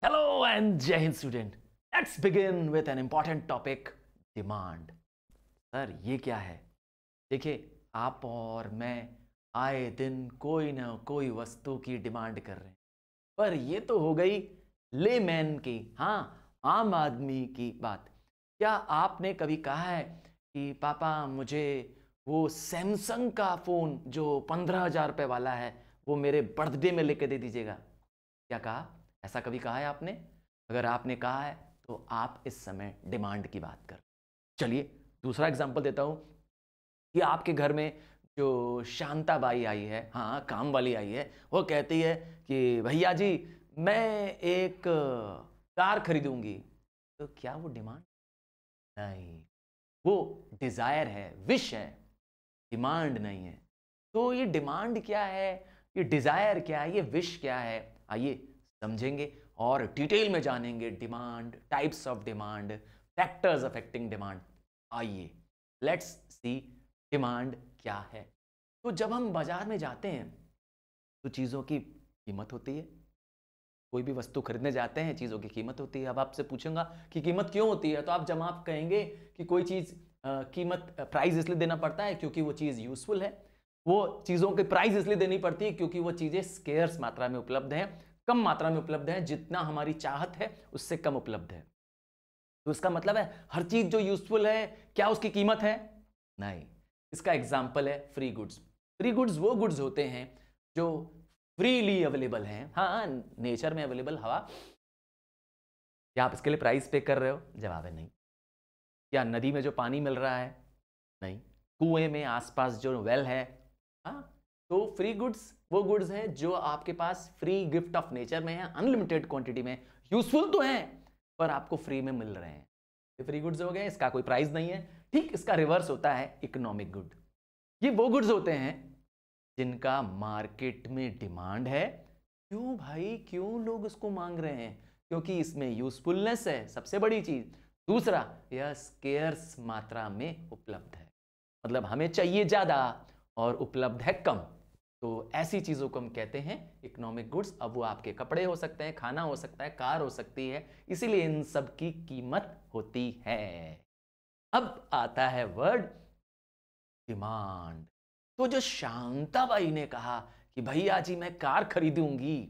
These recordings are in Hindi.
Hello and Jai Hind student. Let's begin with an important topic, demand. Sir ये क्या है? देखिए आप और मैं आए दिन कोई ना कोई वस्तु की डिमांड कर रहे हैं, पर ये तो हो गई लेमैन की, हाँ आम आदमी की बात। क्या आपने कभी कहा है कि पापा मुझे वो सैमसंग का फ़ोन जो 15,000 रुपये वाला है वो मेरे बर्थडे में लेके दे दीजिएगा? क्या कहा? ऐसा कभी कहा है आपने? अगर आपने कहा है तो आप इस समय डिमांड की बात कर। चलिए दूसरा एग्जांपल देता हूं कि आपके घर में जो शांता बाई आई है, हाँ काम वाली आई है, वो कहती है कि भैया जी मैं एक कार खरीदूंगी। तो क्या वो डिमांड? नहीं, वो डिजायर है, विश है, डिमांड नहीं है। तो ये डिमांड क्या है, ये डिजायर क्या है, ये विश क्या है, आइए समझेंगे और डिटेल में जानेंगे। Demand, types of demand, factors affecting demand. आइए लेट्स सी डिमांड क्या है। तो जब हम बाजार में जाते हैं तो चीज़ों की कीमत होती है। कोई भी वस्तु खरीदने जाते हैं चीज़ों की कीमत होती है। अब आपसे पूछूंगा कि कीमत क्यों होती है, तो आप जब आप कहेंगे कि कोई चीज़ कीमत प्राइस इसलिए देना पड़ता है क्योंकि वो चीज़ यूजफुल है। वो चीज़ों की प्राइस इसलिए देनी पड़ती है क्योंकि वो चीज़ें स्केर्स मात्रा में उपलब्ध हैं, कम मात्रा में उपलब्ध है, जितना हमारी चाहत है उससे कम उपलब्ध है। तो इसका मतलब है हर चीज जो यूजफुल है क्या उसकी कीमत है? नहीं। इसका एग्जांपल है फ्री गुड्स। फ्री गुड्स वो गुड्स होते हैं जो फ्रीली अवेलेबल हैं, हाँ नेचर में अवेलेबल हवा। क्या आप इसके लिए प्राइस पे कर रहे हो? जवाब है नहीं। क्या नदी में जो पानी मिल रहा है? नहीं। कुएं में आसपास जो वेल है? हाँ। तो फ्री गुड्स वो गुड्स हैं जो आपके पास फ्री गिफ्ट ऑफ नेचर में है, अनलिमिटेड क्वांटिटी में, यूजफुल तो हैं पर आपको फ्री में मिल रहे हैं। ये फ्री गुड्स हो गए, इसका कोई प्राइस नहीं है। ठीक इसका रिवर्स होता है इकोनॉमिक गुड। ये वो गुड्स होते हैं जिनका मार्केट में डिमांड है। क्यों भाई, क्यों लोग उसको मांग रहे हैं? क्योंकि इसमें यूजफुलनेस है, सबसे बड़ी चीज। दूसरा, यह स्केर्स मात्रा में उपलब्ध है, मतलब हमें चाहिए ज्यादा और उपलब्ध है कम। तो ऐसी चीजों को हम कहते हैं इकोनॉमिक गुड्स। अब वो आपके कपड़े हो सकते हैं, खाना हो सकता है, कार हो सकती है, इसीलिए इन सब की कीमत होती है। अब आता है वर्ड डिमांड। तो जो शांताबाई ने कहा कि भैया जी मैं कार खरीदूंगी,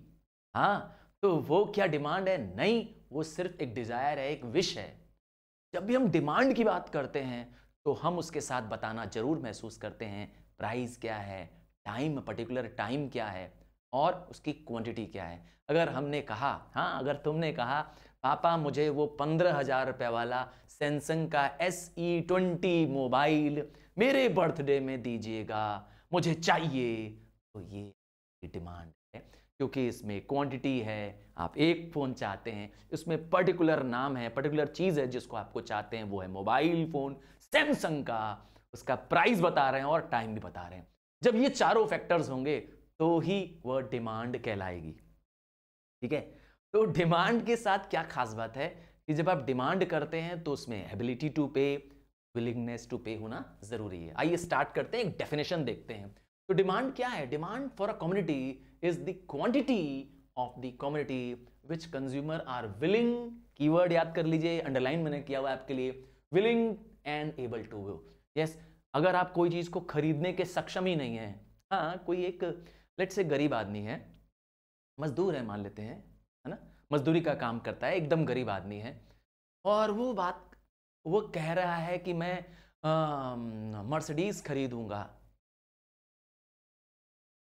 हाँ तो वो क्या डिमांड है? नहीं, वो सिर्फ एक डिजायर है, एक विश है। जब भी हम डिमांड की बात करते हैं तो हम उसके साथ बताना जरूर महसूस करते हैं प्राइस क्या है, टाइम, पर्टिकुलर टाइम क्या है और उसकी क्वांटिटी क्या है। अगर हमने कहा, हाँ अगर तुमने कहा पापा मुझे वो 15,000 रुपये वाला सैमसंग का SE20 मोबाइल मेरे बर्थडे में दीजिएगा, मुझे चाहिए, तो ये डिमांड है क्योंकि इसमें क्वांटिटी है। आप एक फ़ोन चाहते हैं, इसमें पर्टिकुलर नाम है, पर्टिकुलर चीज़ है जिसको आपको चाहते हैं, वो है मोबाइल फ़ोन सैमसंग का, उसका प्राइस बता रहे हैं और टाइम भी बता रहे हैं। जब ये चारों फैक्टर्स होंगे तो ही वह डिमांड कहलाएगी। ठीक है, तो डिमांड के साथ क्या खास बात है कि जब आप डिमांड करते हैं तो उसमें एबिलिटी टू पे, विलिंगनेस टू पे होना जरूरी है। आइए स्टार्ट करते हैं, एक डेफिनेशन देखते हैं। तो डिमांड क्या है? Demand for a community is the quantity of the community which consumer are willing, keyword याद कर लीजिए, अंडरलाइन मैंने किया हुआ है आपके लिए, willing and able to. Yes, अगर आप कोई चीज को खरीदने के सक्षम ही नहीं है, हाँ कोई एक लेट्स से गरीब आदमी है, मजदूर है मान लेते हैं, है ना, मजदूरी का काम करता है, एकदम गरीब आदमी है और वो कह रहा है कि मैं मर्सिडीज खरीदूंगा।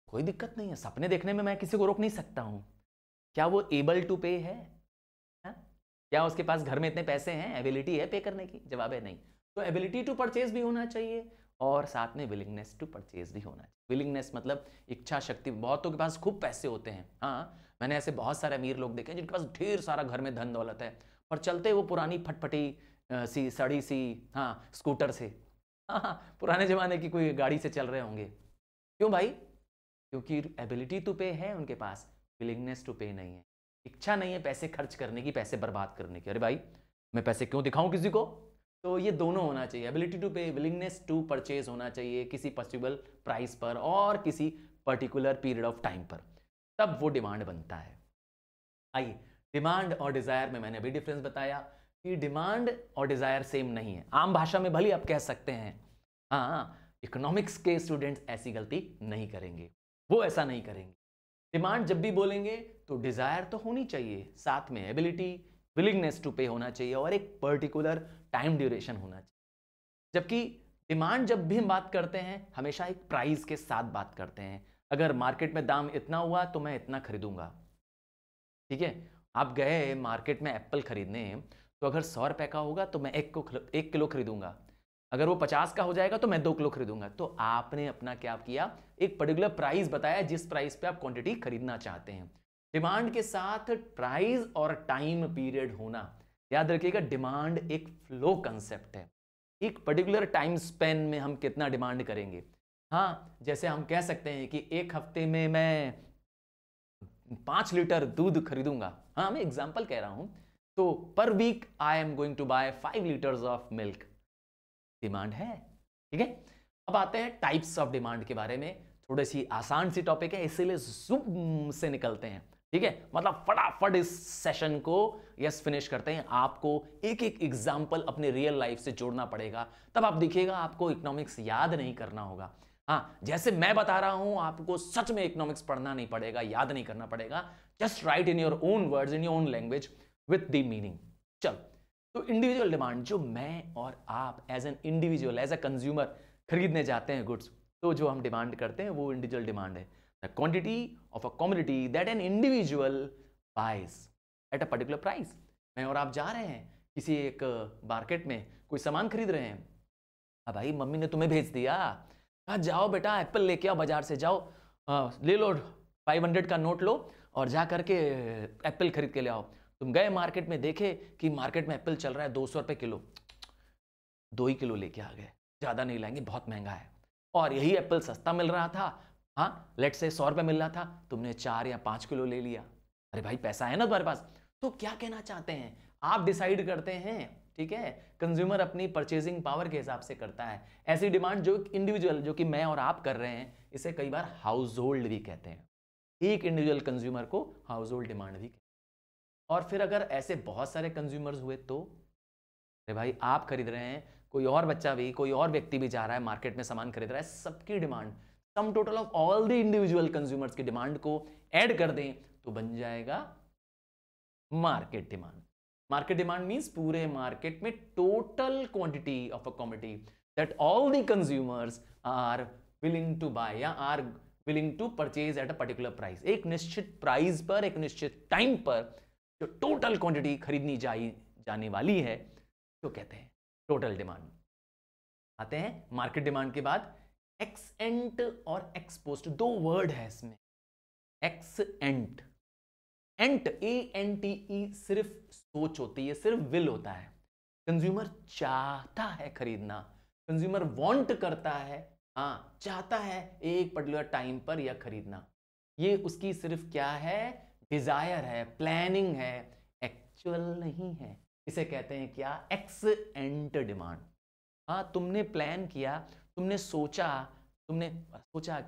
कोई दिक्कत नहीं है, सपने देखने में मैं किसी को रोक नहीं सकता हूं। क्या वो एबल टू पे है? हा? क्या उसके पास घर में इतने पैसे हैं, एबिलिटी है पे करने की? जवाब है नहीं। तो एबिलिटी टू परचेज भी होना चाहिए और साथ में विलिंगनेस टू परचेज भी होना चाहिए। विलिंगनेस मतलब इच्छा शक्ति। बहुतों के पास खूब पैसे होते हैं, हाँ मैंने ऐसे बहुत सारे अमीर लोग देखे हैं जिनके पास ढेर सारा घर में धन दौलत है, पर चलते वो पुरानी फटफटी सी सड़ी सी, हाँ स्कूटर से, हाँ पुराने जमाने की कोई गाड़ी से चल रहे होंगे। क्यों भाई? क्योंकि एबिलिटी टू पे है उनके पास, विलिंगनेस टू पे नहीं है, इच्छा नहीं है पैसे खर्च करने की, पैसे बर्बाद करने की। अरे भाई मैं पैसे क्यों दिखाऊं किसी को? तो ये दोनों होना चाहिए, एबिलिटी टू पे, विलिंगनेस टू परचेज होना चाहिए किसी पॉसिबल प्राइस पर और किसी पर्टिकुलर पीरियड ऑफ टाइम पर, तब वो डिमांड बनता है। आइए डिमांड और डिजायर में मैंने अभी डिफरेंस बताया कि डिमांड और डिजायर सेम नहीं है। आम भाषा में भले आप कह सकते हैं, हाँ, इकोनॉमिक्स के स्टूडेंट्स ऐसी गलती नहीं करेंगे, वो ऐसा नहीं करेंगे। डिमांड जब भी बोलेंगे तो डिजायर तो होनी चाहिए, साथ में एबिलिटी, विलिंगनेस टू पे होना चाहिए और एक पर्टिकुलर टाइम ड्यूरेशन होना चाहिए। जबकि डिमांड जब भी हम बात करते हैं हमेशा एक प्राइस के साथ बात करते हैं। अगर मार्केट में दाम इतना हुआ तो मैं इतना खरीदूंगा, ठीक है। आप गए मार्केट में एप्पल खरीदने, तो अगर 100 रुपए का होगा तो मैं 1 किलो खरीदूंगा, अगर वो 50 का हो जाएगा तो मैं 2 किलो खरीदूंगा। तो आपने अपना क्या किया, एक पर्टिकुलर प्राइस बताया जिस प्राइस पे आप क्वांटिटी खरीदना चाहते हैं। डिमांड के साथ प्राइस और टाइम पीरियड होना, याद रखिएगा डिमांड एक फ्लो कंसेप्ट है, एक पर्टिकुलर टाइम स्पेन में हम कितना डिमांड करेंगे। हाँ, जैसे हम कह सकते हैं कि एक हफ्ते में मैं 5 लीटर दूध खरीदूंगा, हाँ मैं एग्जांपल कह रहा हूं, तो per week I am going to buy 5 litres of milk, demand है, ठीक है। अब आते हैं टाइप्स ऑफ डिमांड के बारे में, थोड़ी सी आसान सी टॉपिक है इसीलिए जूम से निकलते हैं, ठीक है। मतलब फटाफट इस सेशन को यस फिनिश करते हैं। आपको एक एक एग्जांपल अपने रियल लाइफ से जोड़ना पड़ेगा, तब आप देखिएगा आपको इकोनॉमिक्स याद नहीं करना होगा। हाँ, जैसे मैं बता रहा हूं आपको सच में इकोनॉमिक्स पढ़ना नहीं पड़ेगा, याद नहीं करना पड़ेगा, just write in your own words in your own language with the meaning. चलो, तो इंडिविजुअल डिमांड, जो मैं और आप as an individual as a consumer खरीदने जाते हैं गुड्स, तो जो हम डिमांड करते हैं वो इंडिविजुअल डिमांड है। The quantity of a commodity that an individual buys at a particular price. मैं और आप जा रहे हैं किसी एक मार्केट में, कोई सामान खरीद रहे हैं, अब भाई मम्मी ने तुम्हें भेज दिया, कहा जाओ बेटा एप्पल लेके आओ, बाजार से जाओ, ले लो 500 का नोट लो और जा करके एप्पल खरीद के ले आओ। तुम गए मार्केट में, देखे कि मार्केट में एप्पल चल रहा है 200 रुपए किलो, 2 ही किलो लेके आ गए, ज्यादा नहीं लाएंगे बहुत महंगा है। और यही एप्पल सस्ता मिल रहा था, हाँ लेट से 100 रुपए मिल रहा था, तुमने 4 या 5 किलो ले लिया। अरे भाई पैसा है ना तुम्हारे पास। तो क्या कहना चाहते हैं, आप डिसाइड करते हैं, ठीक है। कंज्यूमर अपनी परचेजिंग पावर के हिसाब से करता है। ऐसी डिमांड जो इंडिविजुअल, जो कि मैं और आप कर रहे हैं, इसे कई बार हाउस होल्ड भी कहते हैं। एक इंडिविजुअल कंज्यूमर को हाउस होल्ड डिमांड भी कहते हैं। और फिर अगर ऐसे बहुत सारे कंज्यूमर्स हुए तो, अरे भाई आप खरीद रहे हैं, कोई और बच्चा भी, कोई और व्यक्ति भी जा रहा है मार्केट में सामान खरीद रहा है, सबकी demand, sum total of all the individual consumers की डिमांड को ऐड कर दें तो बन जाएगा market demand. Market demand means पूरे मार्केट में total quantity of a commodity that all the consumers are willing to buy या are willing to purchase at a particular price. एक निश्चित प्राइस पर, एक निश्चित टाइम पर जो टोटल क्वांटिटी खरीदनी जाने वाली है, तो कहते हैं टोटल डिमांड। आते हैं मार्केट डिमांड के बाद एक्स एंट और एक्स पोस्ट, दो वर्ड है इसमें। एक्स एंट, एंट ANTE सिर्फ सोच होती है, सिर्फ विल होता है। कंज्यूमर चाहता है खरीदना, कंज्यूमर वांट करता है, हाँ चाहता है एक पर्टिकुलर टाइम पर यह खरीदना, ये उसकी सिर्फ क्या है, डिजायर है, प्लानिंग है, एक्चुअल नहीं है। इसे कहते हैं क्या, एक्स एंट डिमांड। हाँ तुमने प्लान किया, तुमने सोचा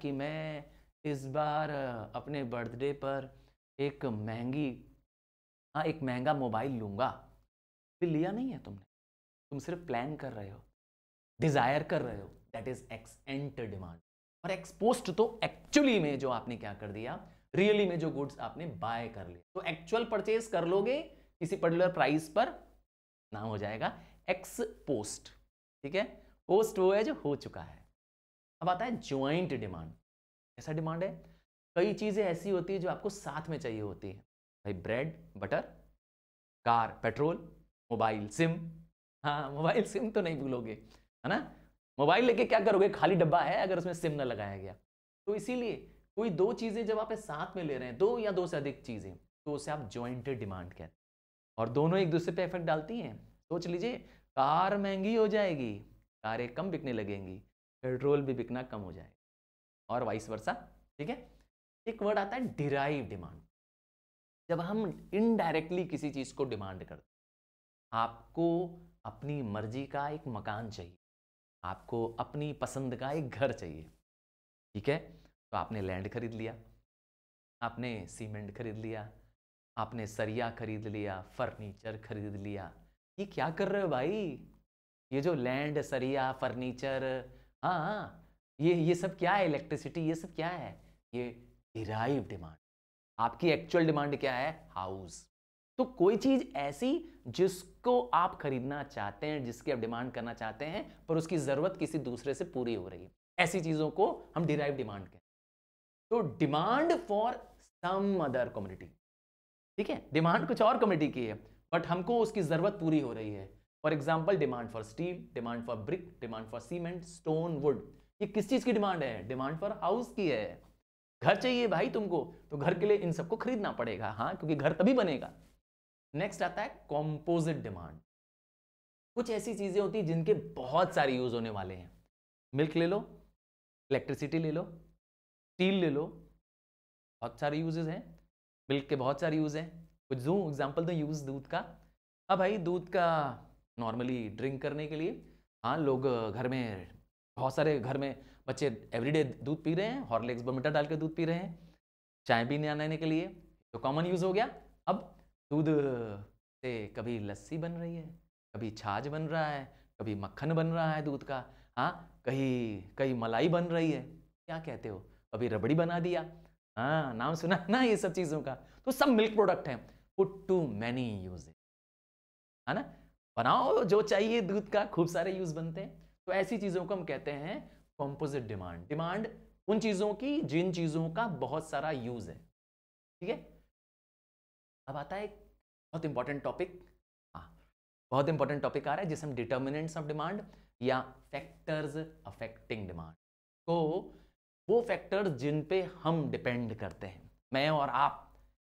कि मैं इस बार अपने बर्थडे पर एक महंगा मोबाइल लूंगा, फिर लिया नहीं है तुमने, तुम सिर्फ प्लान कर रहे हो, डिजायर कर रहे हो, that is x ant demand. और एक्सपोस्ट तो एक्चुअली में जो आपने क्या कर दिया, रियली में जो गुड्स आपने बाय कर लिया, तो एक्चुअल परचेज कर लोगे किसी पर्टिकुलर प्राइस पर, नाम हो जाएगा एक्स पोस्ट, ठीक है। पोस्ट वो है जो हो चुका है। अब आता है ज्वाइंट डिमांड। ऐसा डिमांड है, कई चीजें ऐसी होती है जो आपको साथ में चाहिए होती है, भाई bread butter, car petrol, mobile SIM. हाँ मोबाइल सिम तो नहीं भूलोगे, है ना। मोबाइल लेके क्या करोगे, खाली डब्बा है अगर उसमें सिम ना लगाया गया। तो इसीलिए कोई दो चीजें जब आप साथ में ले रहे हैं, दो या दो से अधिक चीजें, तो उसे आप ज्वाइंट डिमांड कहते हैं। और दोनों एक दूसरे पे इफेक्ट डालती हैं। सोच लीजिए, कार महंगी हो जाएगी, कारें कम बिकने लगेंगी, पेट्रोल भी बिकना कम हो जाएगा, और वाइस वर्सा, ठीक है। एक वर्ड आता है डिराइव डिमांड। जब हम इनडायरेक्टली किसी चीज को डिमांड करते हैं, आपको अपनी मर्जी का एक मकान चाहिए, आपको अपनी पसंद का एक घर चाहिए, ठीक है। तो आपने लैंड खरीद लिया, आपने सीमेंट खरीद लिया, आपने सरिया खरीद लिया, फर्नीचर खरीद लिया। ये क्या कर रहे हो भाई? ये जो लैंड, सरिया, फर्नीचर, हाँ हाँ, ये सब क्या है? इलेक्ट्रिसिटी, ये सब क्या है? ये डिराइव डिमांड। आपकी एक्चुअल डिमांड क्या है? हाउस। तो कोई चीज ऐसी जिसको आप खरीदना चाहते हैं, जिसकी आप डिमांड करना चाहते हैं, पर उसकी जरूरत किसी दूसरे से पूरी हो रही है, ऐसी चीजों को हम डिराइव डिमांड कहते हैं। तो demand for some other community, ठीक है, डिमांड कुछ और कम्युनिटी की है, बट हमको उसकी जरूरत पूरी हो रही है। For example, demand for steel, demand for brick, demand for cement, stone, would. ये किस चीज की डिमांड है? डिमांड फॉर हाउस की है। घर चाहिए भाई तुमको, तो घर के लिए इन सबको खरीदना पड़ेगा, हाँ, क्योंकि घर तभी बनेगा। नेक्स्ट आता है कॉम्पोजिट डिमांड। कुछ ऐसी चीजें होती हैं जिनके बहुत सारे यूज होने वाले हैं। मिल्क ले लो, इलेक्ट्रिसिटी ले लो, स्टील ले लो, बहुत सारे यूजेस हैं। मिल्क के बहुत सारे यूज हैं। कुछ दूं एग्जांपल, दूं यूज दूध का। अब भाई दूध का नॉर्मली ड्रिंक करने के लिए, हाँ, लोग घर में, बहुत सारे घर में बच्चे एवरीडे दूध पी रहे हैं, हॉर्लिक्स बर्मिटा डाल के दूध पी रहे हैं, चाय पीने आने के लिए, तो कॉमन यूज हो गया। अब दूध से कभी लस्सी बन रही है, कभी छाछ बन रहा है, कभी मक्खन बन रहा है दूध का, हाँ, कहीं कहीं मलाई बन रही है, क्या कहते हो, कभी रबड़ी बना दिया, हाँ, नाम सुना ना ये सब चीज़ों का। तो सब मिल्क प्रोडक्ट हैं, पुट टू मैनी यूज, है ना, बनाओ जो चाहिए दूध का, खूब सारे यूज बनते हैं। तो ऐसी चीज़ों को हम कहते हैं कॉम्पोजिट डिमांड। डिमांड उन चीज़ों की जिन चीज़ों का बहुत सारा यूज है, ठीक है। अब आता है एक बहुत इंपॉर्टेंट टॉपिक, हाँ, बहुत इंपॉर्टेंट टॉपिक आ रहा है जिसे हम डिटर्मिनेंट्स ऑफ डिमांड या फैक्टर्स अफेक्टिंग डिमांड। तो वो फैक्टर्स जिन पे हम डिपेंड करते हैं, मैं और आप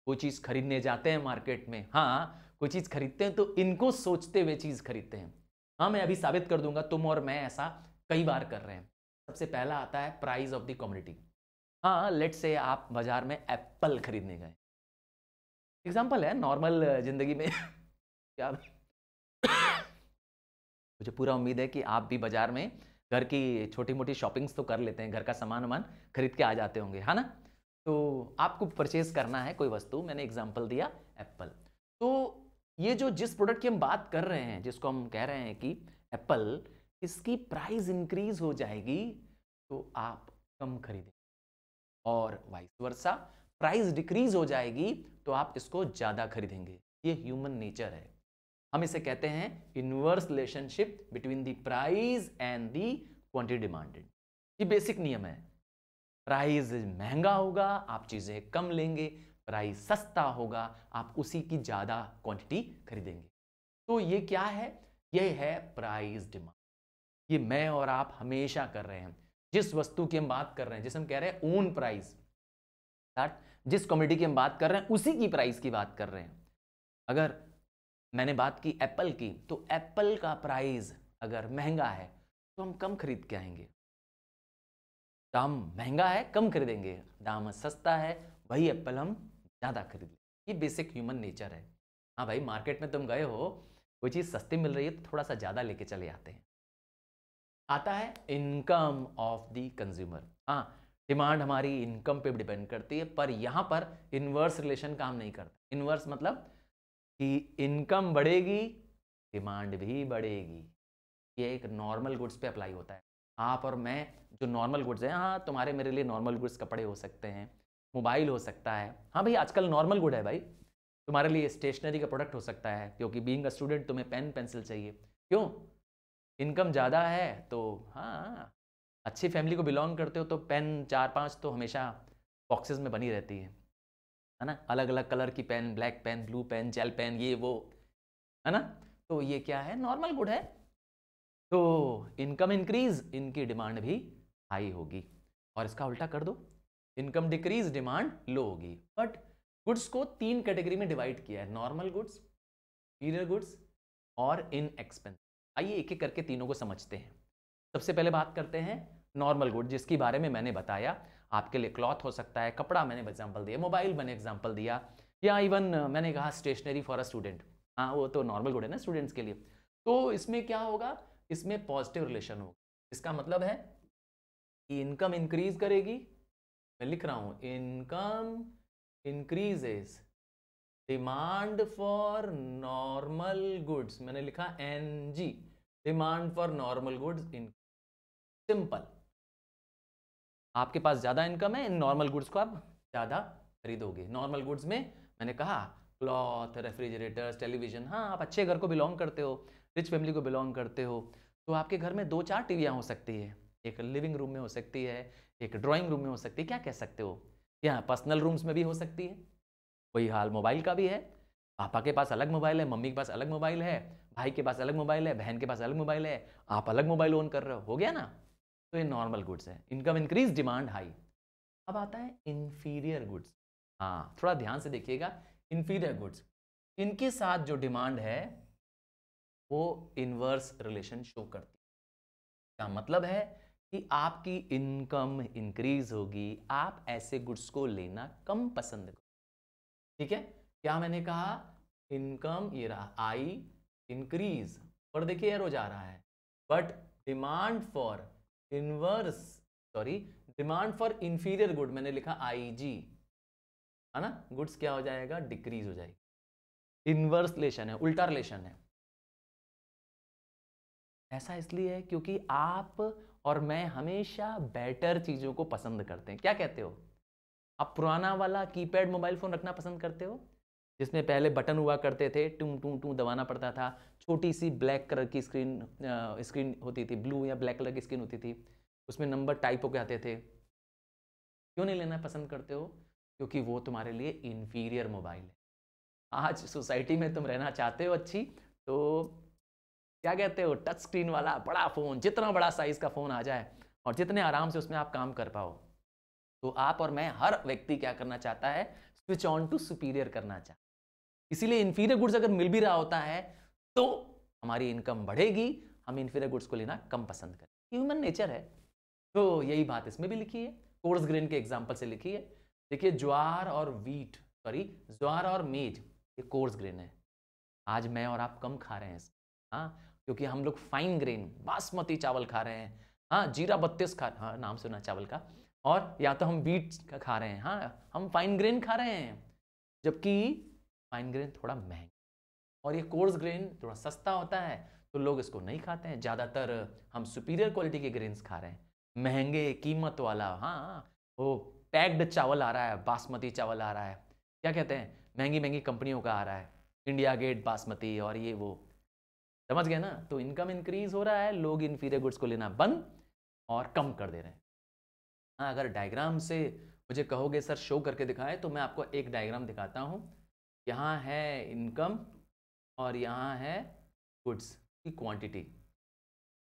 कोई चीज़ खरीदने जाते हैं मार्केट में, हाँ, कोई चीज़ खरीदते हैं तो इनको सोचते हुए चीज़ खरीदते हैं। हाँ, मैं अभी साबित कर दूंगा, तुम और मैं ऐसा कई बार कर रहे हैं। सबसे पहला आता है प्राइस ऑफ द कमोडिटी। हाँ, लेट्स से आप बाजार में एप्पल खरीदने गए, एग्जाम्पल है नॉर्मल जिंदगी में क्या मुझे पूरा उम्मीद है कि आप भी बाजार में घर की छोटी मोटी शॉपिंग्स तो कर लेते हैं, घर का सामान वामान खरीद के आ जाते होंगे, है ना। तो आपको परचेज करना है कोई वस्तु, मैंने एग्जांपल दिया एप्पल। तो ये जो जिस प्रोडक्ट की हम बात कर रहे हैं, जिसको हम कह रहे हैं कि एप्पल, इसकी प्राइस इंक्रीज हो जाएगी तो आप कम खरीदें, और वाइस वर्सा प्राइस डिक्रीज हो जाएगी तो आप इसको ज्यादा खरीदेंगे। ये ह्यूमन नेचर है। हम इसे कहते हैं inverse relationship between the price and the quantity demanded. ये बेसिक नियम है। प्राइस महंगा होगा आप चीजें कम लेंगे, प्राइस सस्ता होगा आप उसी की ज्यादा क्वांटिटी खरीदेंगे। तो ये क्या है? ये है प्राइस डिमांड। ये मैं और आप हमेशा कर रहे हैं। जिस वस्तु की हम बात कर रहे हैं, जिसे हम कह रहे हैं ओन प्राइस, जिस कमोडिटी की हम बात कर रहे हैं उसी की प्राइस की बात कर रहे हैं। अगर मैंने बात की एप्पल की, तो एप्पल का प्राइस अगर महंगा है तो हम कम खरीद के आएंगे। दाम महंगा है कम खरीदेंगे, दाम सस्ता है वही एप्पल हम ज़्यादा खरीद लेंगे। ये बेसिक ह्यूमन नेचर है। हाँ भाई, मार्केट में तुम गए हो, कोई चीज़ सस्ती मिल रही है तो थोड़ा सा ज़्यादा लेके चले आते हैं। आता है इनकम ऑफ द कंज्यूमर। हाँ, डिमांड हमारी इनकम पे डिपेंड करती है, पर यहाँ पर इनवर्स रिलेशन काम नहीं करता। इनवर्स मतलब कि इनकम बढ़ेगी डिमांड भी बढ़ेगी। ये एक नॉर्मल गुड्स पे अप्लाई होता है। आप और मैं जो नॉर्मल गुड्स हैं, हाँ, तुम्हारे मेरे लिए नॉर्मल गुड्स कपड़े हो सकते हैं, मोबाइल हो सकता है, हाँ भाई आजकल नॉर्मल गुड है भाई। तुम्हारे लिए स्टेशनरी का प्रोडक्ट हो सकता है, क्योंकि बीइंग अ स्टूडेंट तुम्हें पेन पेंसिल चाहिए। क्यों? इनकम ज़्यादा है तो, हाँ, अच्छी फैमिली को बिलोंग करते हो तो पेन 4-5 तो हमेशा बॉक्सेस में बनी रहती है ना, अलग अलग कलर की pen, black pen, blue pen, gel pen, ये वो, है ना। तो ये क्या है? नॉर्मल गुड है। तो इनकम इंक्रीज, इनकी डिमांड भी हाई होगी। और इसका उल्टा कर दो, इनकम डिक्रीज डिमांड लो होगी। बट गुड्स को 3 कैटेगरी में डिवाइड किया है, नॉर्मल गुड्स, सुपीरियर गुड्स और इनएक्सपेंसिव। आइए एक एक करके तीनों को समझते हैं। सबसे पहले बात करते हैं नॉर्मल गुड, जिसके बारे में मैंने बताया। आपके लिए क्लॉथ हो सकता है, कपड़ा मैंने एग्जांपल दिया, मोबाइल मैंने एग्जांपल दिया, या इवन मैंने कहा स्टेशनरी फॉर अ स्टूडेंट। हाँ, वो तो नॉर्मल गुड है ना स्टूडेंट्स के लिए। तो इसमें क्या होगा? इसमें पॉजिटिव रिलेशन होगा। इसका मतलब है कि इनकम इंक्रीज करेगी, मैं लिख रहा हूं, income increases demand for normal goods, मैंने लिखा NG, demand for normal goods in simple. आपके पास ज्यादा इनकम है, इन नॉर्मल गुड्स को आप ज्यादा खरीदोगे। नॉर्मल गुड्स में मैंने कहा क्लॉथ, रेफ्रिजरेटर्स, टेलीविजन। हाँ, आप अच्छे घर को बिलोंग करते हो, रिच फैमिली को बिलोंग करते हो, तो आपके घर में 2-4 टीवियाँ हो सकती है। एक लिविंग रूम में हो सकती है, एक ड्राइंग रूम में हो सकती है, क्या कह सकते हो, या पर्सनल रूम्स में भी हो सकती है। वही हाल मोबाइल का भी है। पापा के पास अलग मोबाइल है, मम्मी के पास अलग मोबाइल है, भाई के पास अलग मोबाइल है, बहन के पास अलग मोबाइल है, आप अलग मोबाइल ओन कर रहे हो गया ना। तो ये नॉर्मल गुड्स है। Income increase, demand high. अब आता है इंफीरियर गुड्स। हाँ, थोड़ा ध्यान से देखिएगा। इंफीरियर गुड्स, इनके साथ जो डिमांड है वो इनवर्स रिलेशन शो करती है। क्या मतलब है कि आपकी इनकम इंक्रीज होगी, आप ऐसे गुड्स को लेना कम पसंद करो। ठीक है, क्या मैंने कहा, इनकम ये रहा आई इंक्रीज, और देखिए एरो जा रहा है, but demand for inverse, sorry, demand for inferior good मैंने लिखा IG, है ना, गुड्स क्या हो जाएगा, डिक्रीज हो जाएगी। इनवर्स रिलेशन है, उल्टा रिलेशन है। ऐसा इसलिए है क्योंकि आप और मैं हमेशा बेटर चीजों को पसंद करते हैं। क्या कहते हो, आप पुराना वाला कीपैड मोबाइल फोन रखना पसंद करते हो, जिसमें पहले बटन हुआ करते थे, टू टू टू दबाना पड़ता था, छोटी सी ब्लैक कलर की स्क्रीन होती थी, ब्लू या ब्लैक कलर की स्क्रीन होती थी, उसमें नंबर टाइप होके आते थे। क्यों नहीं लेना पसंद करते हो, क्योंकि वो तुम्हारे लिए इंफीरियर मोबाइल है। आज सोसाइटी में तुम रहना चाहते हो अच्छी, तो क्या कहते हो, टच स्क्रीन वाला बड़ा फ़ोन, जितना बड़ा साइज़ का फ़ोन आ जाए और जितने आराम से उसमें आप काम कर पाओ। तो आप और मैं, हर व्यक्ति क्या करना चाहता है, स्विच ऑन टू सुपीरियर करना चाहता है। इसीलिए इंफीरियर गुड्स अगर मिल भी रहा होता है तो हमारी इनकम बढ़ेगी, हम इंफीरियर गुड्स को लेना कम पसंद करें, ह्यूमन नेचर है। तो यही बात इसमें भी लिखी है, कोर्स ग्रेन के एग्जाम्पल से लिखी है। देखिए, ज्वार और वीट, सॉरी, ज्वार और मेज, ये कोर्स ग्रेन है। आज मैं और आप कम खा रहे हैं हाँ, क्योंकि हम लोग फाइन ग्रेन बासमती चावल खा रहे हैं। हाँ, जीरा 32 खा, हाँ नाम सुना चावल का, और या तो हम बीट का खा रहे हैं, हाँ हम फाइन ग्रेन खा रहे हैं, जबकि फाइन ग्रेन थोड़ा महंगा और ये कोर्स ग्रेन थोड़ा सस्ता होता है, तो लोग इसको नहीं खाते हैं। ज़्यादातर हम सुपीरियर क्वालिटी के ग्रेन्स खा रहे हैं, महंगे कीमत वाला। हाँ, वो पैक्ड चावल आ रहा है, बासमती चावल आ रहा है, क्या कहते हैं, महंगी महंगी कंपनियों का आ रहा है, इंडिया गेट बासमती और ये वो, समझ गए ना। तो इनकम इंक्रीज हो रहा है, लोग इंफीरियर गुड्स को लेना बंद और कम कर दे रहे हैं। हाँ, अगर डायग्राम से मुझे कहोगे सर शो करके दिखाएं, तो मैं आपको एक डायग्राम दिखाता हूँ। यहाँ है इनकम और यहाँ है गुड्स की क्वांटिटी।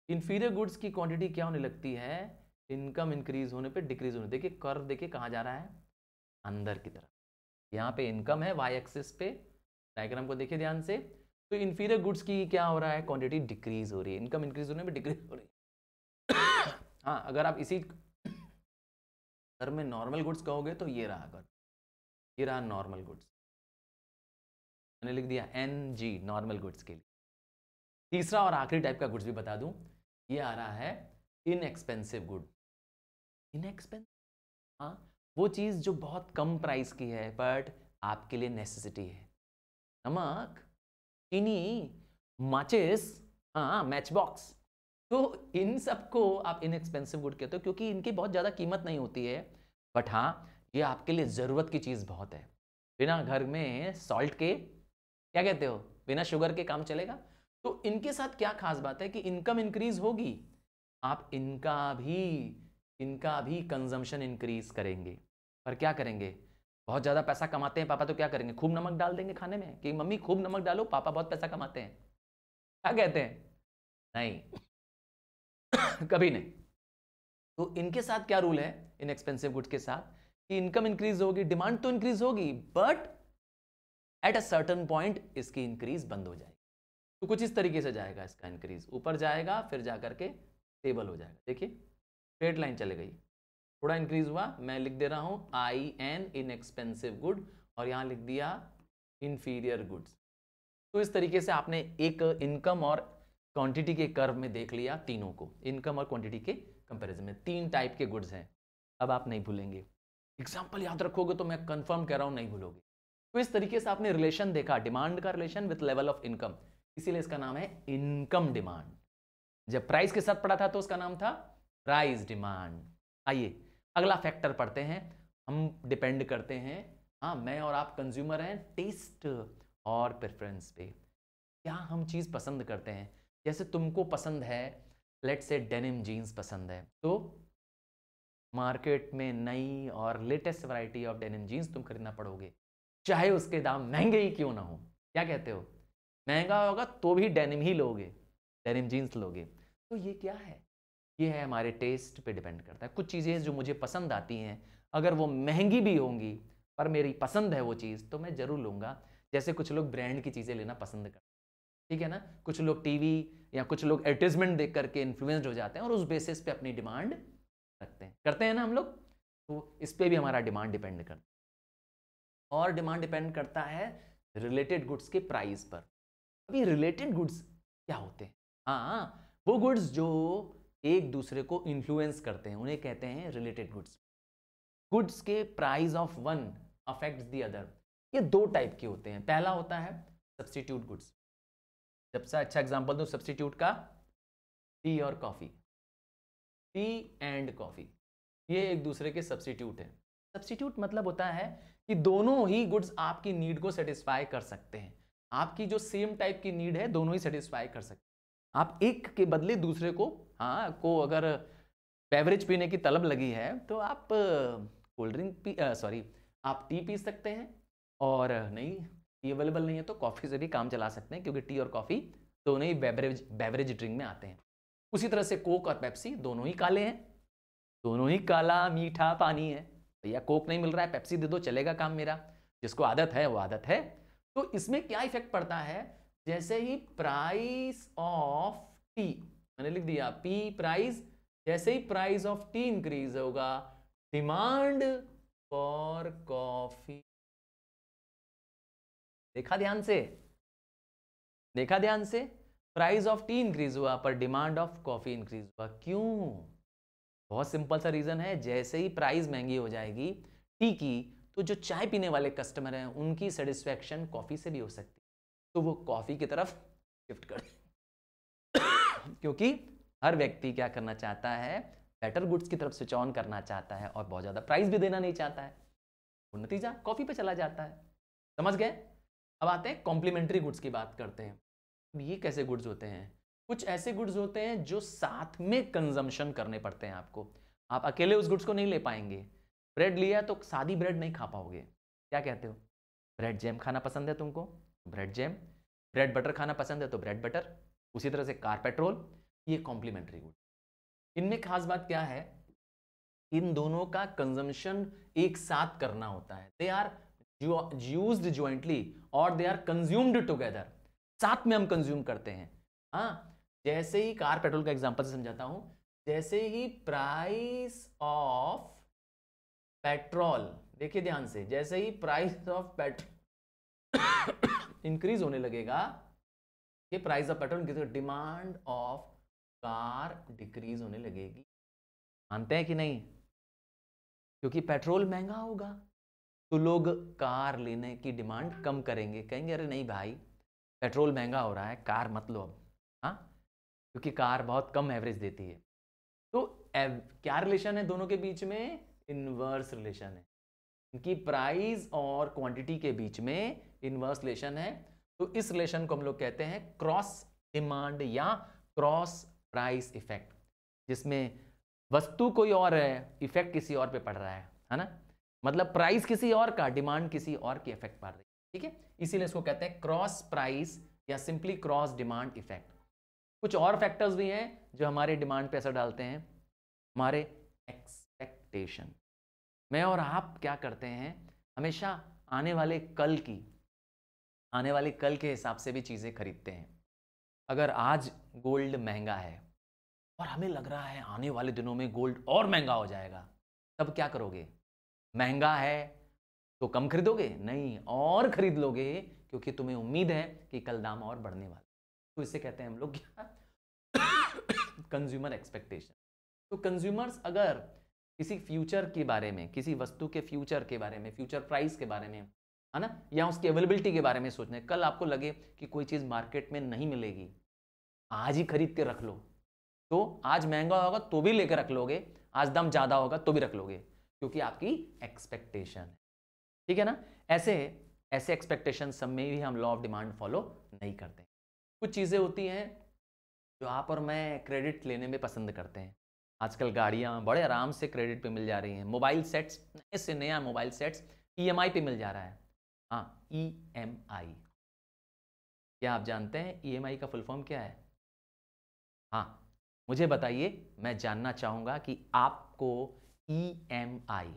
इंफीरियर गुड्स की क्वांटिटी क्या होने लगती है, इनकम इंक्रीज होने पे डिक्रीज होने। देखिए कर्व, देखिए कहाँ जा रहा है, अंदर की तरफ। यहाँ पे इनकम है वाई एक्सिस पे, डायग्राम को देखिए ध्यान से। तो इंफीरियर गुड्स की क्या हो रहा है, क्वांटिटी डिक्रीज हो रही है, इनकम इंक्रीज होने में डिक्रीज हो रही है। हाँ, अगर आप इसी कर्व में नॉर्मल गुड्स कहोगे तो ये रहा कर्व, ये रहा नॉर्मल गुड्स, मैंने लिख दिया NG नॉर्मल गुड्स के लिए। तीसरा और आखिरी टाइप का गुड्स भी बता दूं, ये आ रहा है इनएक्सपेंसिव गुड। इनएक्सपेंसिव, हाँ, वो चीज़ जो बहुत कम प्राइस की है बट आपके लिए नेसेसिटी है। नमक, चीनी, माचिस, हाँ मैच बॉक्स, तो इन सबको आप इनएक्सपेंसिव गुड कहते हो क्योंकि इनकी बहुत ज़्यादा कीमत नहीं होती है, बट हाँ ये आपके लिए ज़रूरत की चीज़ बहुत है। बिना घर में सॉल्ट के, क्या कहते हो, बिना शुगर के काम चलेगा। तो इनके साथ क्या खास बात है कि इनकम इंक्रीज होगी, आप इनका भी कंजम्पशन इंक्रीज करेंगे। पर क्या करेंगे, बहुत ज़्यादा पैसा कमाते हैं पापा, तो क्या करेंगे, खूब नमक डाल देंगे खाने में कि मम्मी खूब नमक डालो, पापा बहुत पैसा कमाते हैं, क्या कहते हैं, नहीं। कभी नहीं। तो इनके साथ क्या रूल है, इनएक्सपेंसिव गुड्स के साथ, कि इनकम इंक्रीज होगी, डिमांड तो इंक्रीज होगी, but at a certain point इसकी इंक्रीज बंद हो जाएगी। तो कुछ इस तरीके से जाएगा इसका इंक्रीज, ऊपर जाएगा फिर जाकर के स्टेबल हो जाएगा। देखिए स्ट्रेट लाइन चले गई, थोड़ा इंक्रीज हुआ, मैं लिख दे रहा हूं IN इनएक्सपेंसिव गुड, और यहां लिख दिया इंफीरियर गुड्स। तो इस तरीके से आपने एक इनकम और क्वांटिटी के कर्व में देख लिया तीनों को, इनकम और क्वांटिटी के कंपैरिजन में 3 टाइप के गुड्स हैं। अब आप नहीं भूलेंगे, एग्जाम्पल याद रखोगे तो मैं कंफर्म कह रहा हूं नहीं भूलोगे। तो इस तरीके से आपने रिलेशन देखा, डिमांड का relation with level of income, इसीलिए इसका नाम है इनकम डिमांड। जब प्राइस के साथ पढ़ा था तो उसका नाम था प्राइस डिमांड। आइए अगला फैक्टर पढ़ते हैं। हम डिपेंड करते हैं, हाँ मैं और आप कंज्यूमर हैं, टेस्ट और प्रेफरेंस पे। क्या हम चीज़ पसंद करते हैं? जैसे तुमको पसंद है, लेट्स से डेनिम जीन्स पसंद है, तो मार्केट में नई और latest variety of denim jeans तुम खरीदना पड़ोगे, चाहे उसके दाम महंगे ही क्यों ना हो। क्या कहते हो? महंगा होगा तो भी डेनिम ही लोगे, डेनिम जीन्स लोगे। तो ये क्या है? ये है हमारे टेस्ट पे डिपेंड करता है। कुछ चीज़ें जो मुझे पसंद आती हैं, अगर वो महंगी भी होंगी पर मेरी पसंद है वो चीज़, तो मैं ज़रूर लूँगा। जैसे कुछ लोग ब्रांड की चीज़ें लेना पसंद करते हैं, ठीक है ना। कुछ लोग टीवी या कुछ लोग एडवर्टाइजमेंट देख करके इन्फ्लुएंस्ड हो जाते हैं और उस बेसिस पे अपनी डिमांड रखते हैं, करते हैं ना हम लोग। तो इस पे भी हमारा डिमांड डिपेंड करता है। और डिमांड डिपेंड करता है रिलेटेड गुड्स के प्राइस पर। अभी रिलेटेड गुड्स क्या होते हैं? हाँ, वो गुड्स जो एक दूसरे को इन्फ्लुएंस करते हैं उन्हें कहते हैं रिलेटेड गुड्स। गुड्स के price of one affects the other. ये दो टाइप के होते हैं। पहला होता है सब्स्टिट्यूट गुड्स। सबसे अच्छा एग्जांपल दूं सब्स्टिट्यूट का, टी और कॉफी। टी एंड कॉफी ये एक दूसरे के सब्स्टिट्यूट हैं। सब्स्टिट्यूट मतलब होता है कि दोनों ही गुड्स आपकी नीड को सेटिस्फाई कर सकते हैं। आपकी जो सेम टाइप की नीड है दोनों ही सेटिस्फाई कर सकते हैं। आप एक के बदले दूसरे को, हाँ को अगर बेवरेज पीने की तलब लगी है तो आप कोल्ड ड्रिंक सॉरी आप टी पी सकते हैं, और नहीं टी अवेलेबल नहीं है तो कॉफ़ी से भी काम चला सकते हैं, क्योंकि टी और कॉफ़ी दोनों ही बेवरेज ड्रिंक में आते हैं। उसी तरह से कोक और पेप्सी दोनों ही काले हैं, दोनों ही काला मीठा पानी है। भैया कोक नहीं मिल रहा है, पेप्सी दे दो, चलेगा काम मेरा। जिसको आदत है वो आदत है। तो इसमें क्या इफेक्ट पड़ता है? जैसे ही प्राइस ऑफ टी, मैंने लिख दिया पी प्राइस, जैसे ही प्राइस ऑफ टी इंक्रीज होगा, डिमांड फॉर कॉफी। देखा ध्यान से, देखा ध्यान से, प्राइस ऑफ टी इंक्रीज हुआ पर डिमांड ऑफ कॉफी इंक्रीज हुआ। क्यों? बहुत सिंपल सा रीजन है। जैसे ही प्राइस महंगी हो जाएगी टी की, तो जो चाय पीने वाले कस्टमर हैं उनकी सेटिस्फैक्शन कॉफी से भी हो सकती है, तो वो कॉफी की तरफ शिफ्ट कर क्योंकि हर व्यक्ति क्या करना चाहता है? बेटर गुड्स की तरफ स्विच ऑन करना चाहता है और बहुत ज्यादा प्राइस भी देना नहीं चाहता है, तो नतीजा कॉफी पे चला जाता है। समझ गए? अब आते हैं कॉम्प्लीमेंट्री गुड्स की बात करते हैं। ये कैसे गुड्स होते हैं? कुछ ऐसे गुड्स होते हैं जो साथ में कंजम्पशन करने पड़ते हैं आपको। आप अकेले उस गुड्स को नहीं ले पाएंगे। ब्रेड लिया तो सादी ब्रेड नहीं खा पाओगे। क्या कहते हो? ब्रेड जैम खाना पसंद है तुमको, ब्रेड जैम। ब्रेड बटर खाना पसंद है तो ब्रेड बटर। उसी तरह से कार पेट्रोल, ये कॉम्प्लीमेंट्री गुड। इनमें खास बात क्या है? इन दोनों का कंजम्पशन एक साथ करना होता है। दे आर यूज्ड ज्वाइंटली और दे आर कंज्यूम्ड टुगेदर। साथ में हम कंज्यूम करते हैं। हाँ, जैसे ही कार पेट्रोल का एग्जांपल से समझाता हूं। जैसे ही प्राइस ऑफ पेट्रोल, देखिए ध्यान से, जैसे ही प्राइस ऑफ पेट्रोल इंक्रीज होने लगेगा, ये price of petrol increase, demand of car decrease होने लगेगी। मानते हैं कि नहीं? क्योंकि पेट्रोल महंगा होगा तो लोग कार लेने की डिमांड कम करेंगे, कहेंगे अरे नहीं भाई पेट्रोल महंगा हो रहा है, कार मत लो अब। हाँ, क्योंकि कार बहुत कम एवरेज देती है। तो क्या रिलेशन है दोनों के बीच में? इनवर्स रिलेशन है। इनकी प्राइस और क्वांटिटी के बीच में इनवर्स रिलेशन है। तो इस रिलेशन को हम लोग कहते हैं क्रॉस डिमांड या क्रॉस प्राइस इफेक्ट, जिसमें वस्तु कोई और है, इफेक्ट किसी और पे पड़ रहा है ना। मतलब प्राइस किसी और का, डिमांड किसी और की इफेक्ट पड़ रही है। ठीक है, इसीलिए इसको कहते हैं क्रॉस प्राइस या सिंपली क्रॉस डिमांड इफेक्ट। कुछ और फैक्टर्स भी हैं जो हमारे डिमांड पे असर डालते हैं। हमारे एक्सपेक्टेशन। मैं और आप क्या करते हैं? हमेशा आने वाले कल के हिसाब से भी चीज़ें खरीदते हैं। अगर आज गोल्ड महंगा है और हमें लग रहा है आने वाले दिनों में गोल्ड और महंगा हो जाएगा, तब क्या करोगे? महंगा है तो कम खरीदोगे? नहीं, और खरीद लोगे, क्योंकि तुम्हें उम्मीद है कि कल दाम और बढ़ने वाला। तो इसे कहते हैं हम लोग क्या? Consumer expectation. तो कंज्यूमर्स अगर किसी फ्यूचर के बारे में, किसी वस्तु के फ्यूचर के बारे में, फ्यूचर प्राइस के बारे में है ना, या उसकी अवेलेबिलिटी के बारे में सोचना है। कल आपको लगे कि कोई चीज़ मार्केट में नहीं मिलेगी, आज ही खरीद के रख लो, तो आज महंगा होगा तो भी लेकर रख लोगे, आज दाम ज़्यादा होगा तो भी रख लोगे, क्योंकि आपकी एक्सपेक्टेशन है। ठीक है ना। ऐसे ऐसे एक्सपेक्टेशन सब में भी हम लॉ ऑफ डिमांड फॉलो नहीं करते। कुछ चीज़ें होती हैं जो आप और मैं क्रेडिट लेने में पसंद करते हैं। आजकल गाड़ियाँ बड़े आराम से क्रेडिट पे मिल जा रही हैं। मोबाइल सेट्स, नए से नया मोबाइल सेट्स ईएमआई पे मिल जा रहा है। हाँ, ईएमआई। क्या आप जानते हैं ईएमआई का फुल फॉर्म क्या है? हाँ, मुझे बताइए, मैं जानना चाहूँगा कि आपको ईएमआई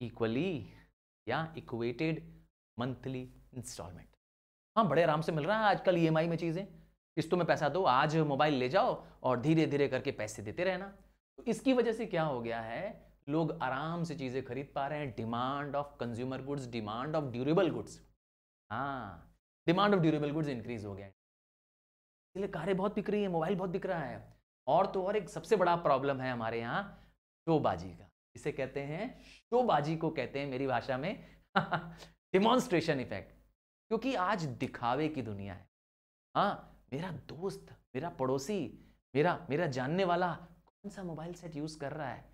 इक्वली या इक्वेटेड मंथली इंस्टॉलमेंट, हाँ, बड़े आराम से मिल रहा है आजकल ईएमआई में चीज़ें। किस्तों में पैसा दो, आज मोबाइल ले जाओ और धीरे धीरे करके पैसे देते रहना। तो इसकी वजह से क्या हो गया है, लोग आराम से चीज़ें खरीद पा रहे हैं। Demand of consumer goods, demand of durable goods, हाँ, demand of durable goods increase हो गया है, इसलिए कारें बहुत बिक रही है, मोबाइल बहुत बिक रहा है। और तो और एक सबसे बड़ा प्रॉब्लम है हमारे यहाँ शोबाजी का। इसे कहते हैं, शोबाजी को कहते हैं मेरी भाषा में डिमॉन्स्ट्रेशन इफेक्ट। क्योंकि आज दिखावे की दुनिया है। हाँ, मेरा दोस्त, मेरा पड़ोसी, मेरा मेरा जानने वाला कौन सा मोबाइल सेट यूज कर रहा है,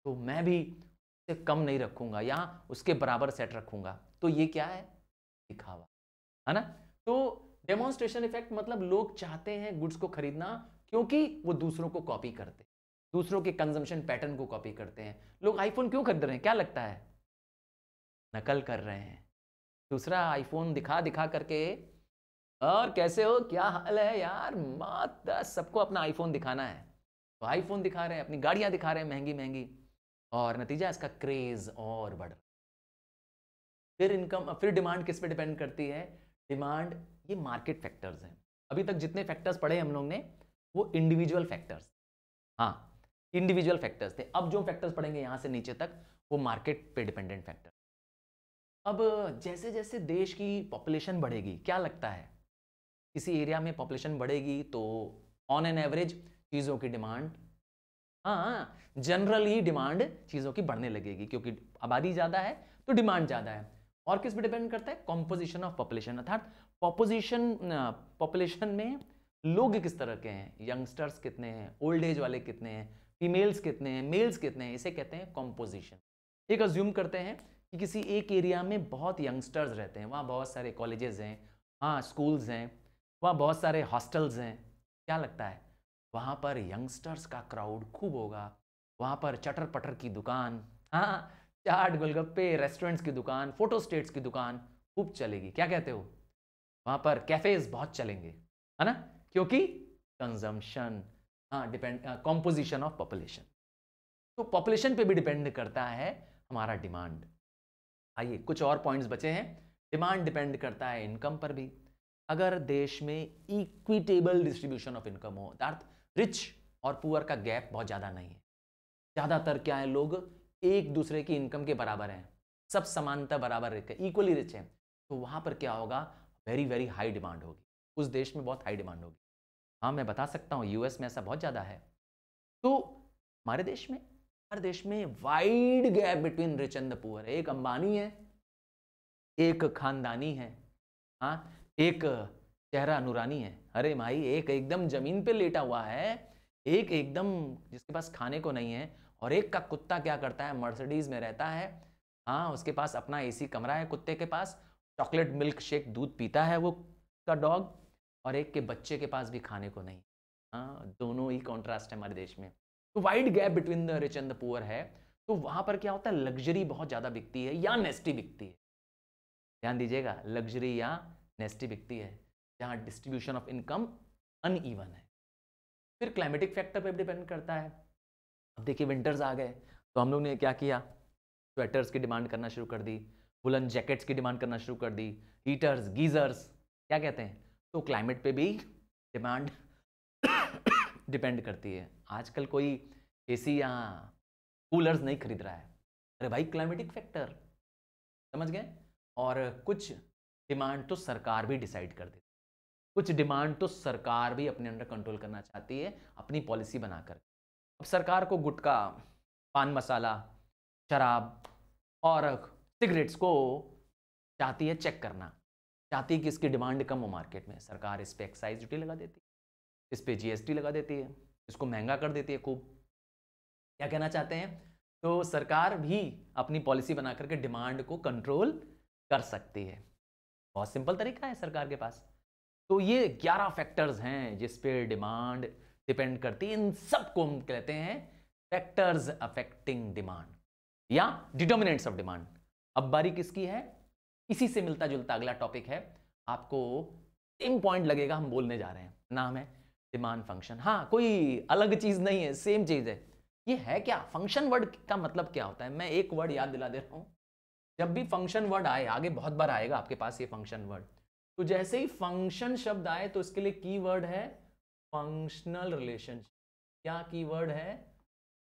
तो मैं भी उससे कम नहीं रखूंगा या उसके बराबर सेट रखूंगा। तो ये क्या है? दिखावा, है ना। तो डेमोन्स्ट्रेशन इफेक्ट मतलब लोग चाहते हैं गुड्स को खरीदना क्योंकि वो दूसरों को कॉपी करते हैं, दूसरों के कंजम्पशन पैटर्न को कॉपी करते हैं। लोग आईफोन क्यों खरीद रहे हैं? क्या लगता है? नकल कर रहे हैं। दूसरा आईफोन दिखा दिखा करके, और कैसे हो, क्या हाल है यार, मत सबको अपना आईफोन दिखाना है, तो आईफोन दिखा रहे हैं, अपनी गाड़ियां दिखा रहे हैं महंगी महंगी, और नतीजा इसका क्रेज और बढ़ रहा है। फिर इनकम, फिर डिमांड किस पे डिपेंड करती है? डिमांड, ये मार्केट फैक्टर्स हैं। अभी तक जितने फैक्टर्स पढ़े हम लोग ने वो इंडिविजुअल फैक्टर्स, हाँ, इंडिविजुअल फैक्टर्स थे। अब जो फैक्टर्स पढ़ेंगे यहां से नीचे तक वो मार्केट पे डिपेंडेंट फैक्टर। अब जैसे जैसे देश की पॉपुलेशन बढ़ेगी, क्या लगता है किसी एरिया में पॉपुलेशन बढ़ेगी तो ऑन एन एवरेज चीज़ों की डिमांड, हाँ, जनरली डिमांड चीज़ों की बढ़ने लगेगी, क्योंकि आबादी ज़्यादा है तो डिमांड ज़्यादा है। और किस पे डिपेंड करता है? कॉम्पोजिशन ऑफ पॉपुलेशन, अर्थात पॉपुलेशन में लोग किस तरह के हैं, यंगस्टर्स कितने हैं, ओल्ड एज वाले कितने हैं, फीमेल्स कितने हैं, मेल्स कितने हैं, इसे कहते हैं कॉम्पोजिशन। एक अज्यूम करते हैं कि किसी एक एरिया में बहुत यंगस्टर्स रहते हैं, वहाँ बहुत सारे कॉलेजेस हैं, हाँ, स्कूल्स हैं, वहाँ बहुत सारे हॉस्टल्स हैं। क्या लगता है? वहाँ पर यंगस्टर्स का क्राउड खूब होगा, वहाँ पर चटर पटर की दुकान, हाँ, चाट गोलगप्पे रेस्टोरेंट्स की दुकान, फोटो स्टेट्स की दुकान खूब चलेगी। क्या कहते हो? वहाँ पर कैफेज बहुत चलेंगे, है ना, क्योंकि कंजम्पशन, हाँ, डिपेंड, कॉम्पोजिशन ऑफ पॉपुलेशन। तो पॉपुलेशन पे भी डिपेंड करता है हमारा डिमांड। आइए कुछ और पॉइंट्स बचे हैं। डिमांड डिपेंड करता है इनकम पर भी। अगर देश में इक्विटेबल डिस्ट्रीब्यूशन ऑफ इनकम हो, अर्थात रिच और पुअर का गैप बहुत ज़्यादा नहीं है, ज़्यादातर क्या है, लोग एक दूसरे की इनकम के बराबर हैं, सब समानता बराबर इक्वली रिच हैं, तो वहाँ पर क्या होगा, वेरी वेरी हाई डिमांड होगी, उस देश में बहुत हाई डिमांड होगी। हाँ, मैं बता सकता हूँ यूएस में ऐसा बहुत ज़्यादा है। तो हमारे देश में, हर देश में wide gap between rich and the poor. एक अंबानी है, एक खानदानी है, हाँ, एक चेहरा नूरानी है, अरे भाई, एक एकदम जमीन पे लेटा हुआ है, एक एकदम जिसके पास खाने को नहीं है, और एक का कुत्ता क्या करता है, मर्सिडीज में रहता है, हाँ, उसके पास अपना एसी कमरा है, कुत्ते के पास चॉकलेट मिल्क शेक दूध पीता है वो का डॉग, और एक के बच्चे के पास भी खाने को नहीं। हाँ, दोनों ही कॉन्ट्रास्ट है हमारे देश में। तो wide gap between the rich and the poor है। तो वहां पर क्या होता है, लग्जरी बहुत ज्यादा बिकती है या नेस्टी बिकती है। ध्यान दीजिएगा, लग्जरी या नेस्टी बिकती है, जहां डिस्ट्रीब्यूशन ऑफ इनकम अनइवन है। फिर क्लाइमेटिक फैक्टर पे भी डिपेंड करता है। अब देखिए विंटर्स आ गए तो हम लोग ने क्या किया, स्वेटर्स की डिमांड करना शुरू कर दी, वुलन जैकेट्स की डिमांड करना शुरू कर दी, हीटर्स, गीजर्स, क्या कहते हैं। तो क्लाइमेट पे भी डिमांड डिपेंड करती है। आजकल कोई एसी या कूलर्स नहीं खरीद रहा है, अरे भाई, क्लाइमेटिक फैक्टर, समझ गए। और कुछ डिमांड तो सरकार भी डिसाइड कर देती है, कुछ डिमांड तो सरकार भी अपने अंडर कंट्रोल करना चाहती है अपनी पॉलिसी बनाकर। अब सरकार को गुटखा, पान मसाला, शराब और सिगरेट्स को चाहती है चेक करना, चाहती है कि इसकी डिमांड कम हो मार्केट में, सरकार इस पे एक्साइज ड्यूटी लगा देती है, इस पे जीएसटी लगा देती है, इसको महंगा कर देती है खूब। क्या कहना चाहते हैं? तो सरकार भी अपनी पॉलिसी बना करके डिमांड को कंट्रोल कर सकती है। बहुत सिंपल तरीका है सरकार के पास। तो ये 11 फैक्टर्स हैं जिस पे डिमांड डिपेंड करती है। इन सब को हम कहते हैं फैक्टर्स अफेक्टिंग डिमांड या डिटर्मिनेंट्स ऑफ डिमांड। अब बारी किसकी है? इसी से मिलता जुलता अगला टॉपिक है, आपको सेम पॉइंट लगेगा, हम बोलने जा रहे हैं, नाम है डिमांड फंक्शन। हाँ, कोई अलग चीज नहीं है, सेम चीज है। ये है क्या? फंक्शन वर्ड का मतलब क्या होता है? मैं एक वर्ड याद दिला दे रहा हूं। जब भी फंक्शन वर्ड आए, आगे बहुत बार आएगा आपके पास ये फंक्शन वर्ड, तो जैसे ही फंक्शन शब्द आए तो इसके लिए कीवर्ड है फंक्शनल रिलेशनशिप। क्या कीवर्ड है?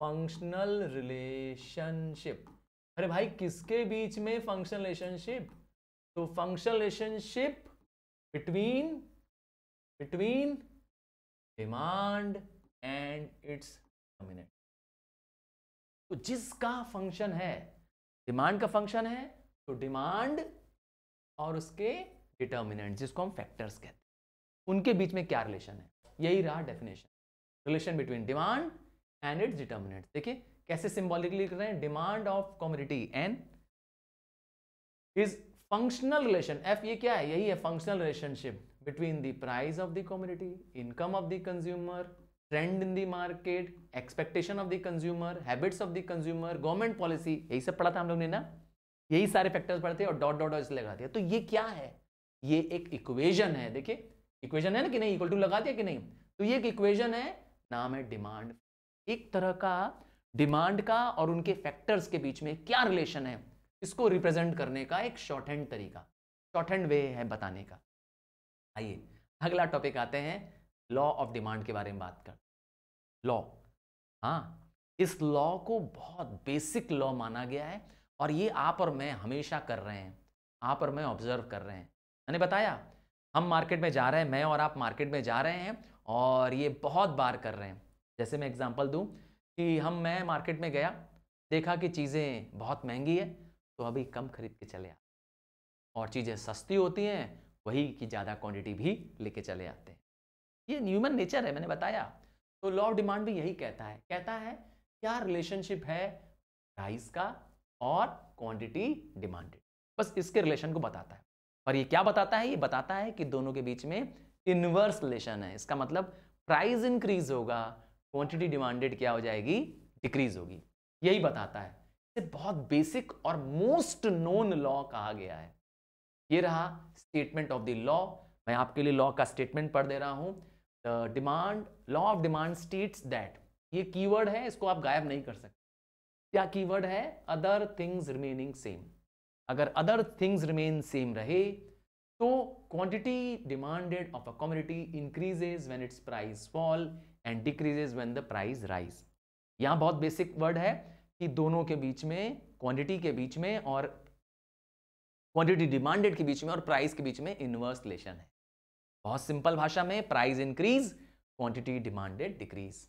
Functional relationship. अरे भाई, किसके बीच में फंक्शनल रिलेशनशिप? तो functional relationship between demand and its determinant. तो जिसका फंक्शन है, डिमांड का फंक्शन है, तो डिमांड और उसके डिटर्मिनेंट, जिसको हम फैक्टर्स कहते हैं, उनके बीच में क्या रिलेशन है? यही रहा definition, relation between demand and its determinant. देखिए कैसे सिंबॉलिकली लिख रहे हैं, demand of commodity N is functional relation, F ये क्या है? यही है functional relationship between the price of the commodity, income of the consumer, trend in the market, expectation of the consumer, habits of the consumer, government policy. यही सब पढ़ा था हम लोग ने ना, यही सारे फैक्टर्स पढ़ते और डॉट डॉट इसलिए लगा दिया। तो ये क्या है? ये एक इक्वेशन है। देखिए इक्वेशन है ना कि नहीं, इक्वल टू लगा दिया कि नहीं? तो ये एक इक्वेशन है, नाम है डिमांड। एक तरह का डिमांड का और उनके फैक्टर्स के बीच में क्या रिलेशन है, इसको रिप्रेजेंट करने का एक शॉर्ट हैंड तरीका, शॉर्ट हैंड वे है बताने का। आइए अगला टॉपिक आते हैं, लॉ ऑफ डिमांड के बारे में बात कर। लॉ, हाँ, इस लॉ को बहुत बेसिक लॉ माना गया है और ये आप और मैं हमेशा कर रहे हैं, आप और मैं ऑब्जर्व कर रहे हैं। मैंने बताया हम मार्केट में जा रहे हैं, मैं और आप मार्केट में जा रहे हैं और ये बहुत बार कर रहे हैं। जैसे मैं एग्जांपल दूं कि मैं मार्केट में गया, देखा कि चीज़ें बहुत महंगी है, तो अभी कम खरीद के चले आते, और चीज़ें सस्ती होती हैं वही की ज़्यादा क्वांटिटी भी लेके चले आते हैं। ये ह्यूमन नेचर है, मैंने बताया। तो लॉ ऑफ डिमांड भी यही कहता है क्या रिलेशनशिप है प्राइस का और क्वांटिटी डिमांडेड, बस इसके रिलेशन को बताता है। पर ये क्या बताता है? ये बताता है कि दोनों के बीच में इनवर्स रिलेशन है। इसका मतलब प्राइस इंक्रीज होगा, क्वांटिटी डिमांडेड क्या हो जाएगी? डिक्रीज होगी। यही बताता है। इसे बहुत बेसिक और मोस्ट नोन लॉ कहा गया है। ये रहा स्टेटमेंट ऑफ द लॉ। मैं आपके लिए लॉ का स्टेटमेंट पढ़ दे रहा हूं। Demand, law of demand states that, ये कीवर्ड है, इसको आप गायब नहीं कर सकते। क्या कीवर्ड है? Other things remaining same. अगर अदर थिंग्स रिमेन सेम रहे तो quantity demanded of a commodity increases when it's price fall and decreases when the price rise. यहां बहुत बेसिक वर्ड है कि दोनों के बीच में, क्वांटिटी के बीच में और क्वांटिटी डिमांडेड के बीच में और प्राइस के बीच में इनवर्स रिलेशन है। बहुत सिंपल भाषा में, price increase, quantity demanded decrease.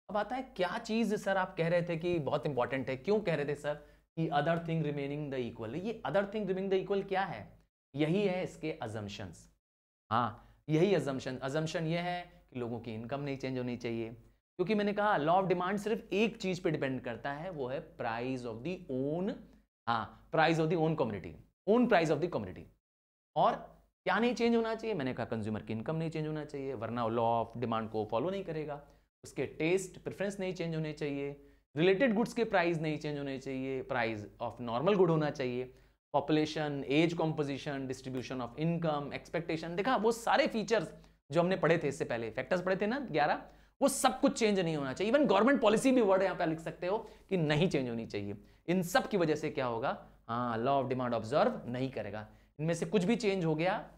अब आता है क्या चीज सर आप कह रहे थे कि बहुत इंपॉर्टेंट है, क्यों कह रहे थे सर कि other thing remaining the equal? ये other thing remaining the equal क्या है? यही है इसके अजम्पशंस। हाँ, यही अजम्पशन ये है कि लोगों की इनकम नहीं चेंज होनी चाहिए, क्योंकि मैंने कहा लॉ ऑफ डिमांड सिर्फ एक चीज पे डिपेंड करता है, वो है प्राइस ऑफ द ओन, हाँ, price of the own community, own price of the community. और क्या नहीं चेंज होना चाहिए? मैंने कहा कंज्यूमर की इनकम नहीं चेंज होना चाहिए, वरना लॉ ऑफ डिमांड को फॉलो नहीं करेगा। उसके टेस्ट प्रेफरेंस नहीं चेंज होने चाहिए, रिलेटेड गुड्स के प्राइस नहीं चेंज होने चाहिए, प्राइस ऑफ नॉर्मल गुड होना चाहिए, population, age composition, distribution of income, expectation, देखा वो सारे फीचर्स जो हमने पढ़े थे इससे पहले, फैक्टर्स पढ़े थे ना 11, वो सब कुछ चेंज नहीं होना चाहिए। इवन गवर्नमेंट पॉलिसी भी वर्ड यहाँ पे लिख सकते हो कि नहीं चेंज होनी चाहिए। इन सब की वजह से क्या होगा? हाँ, लॉ ऑफ डिमांड ऑब्जर्व नहीं करेगा। इनमें से कुछ भी चेंज हो गया,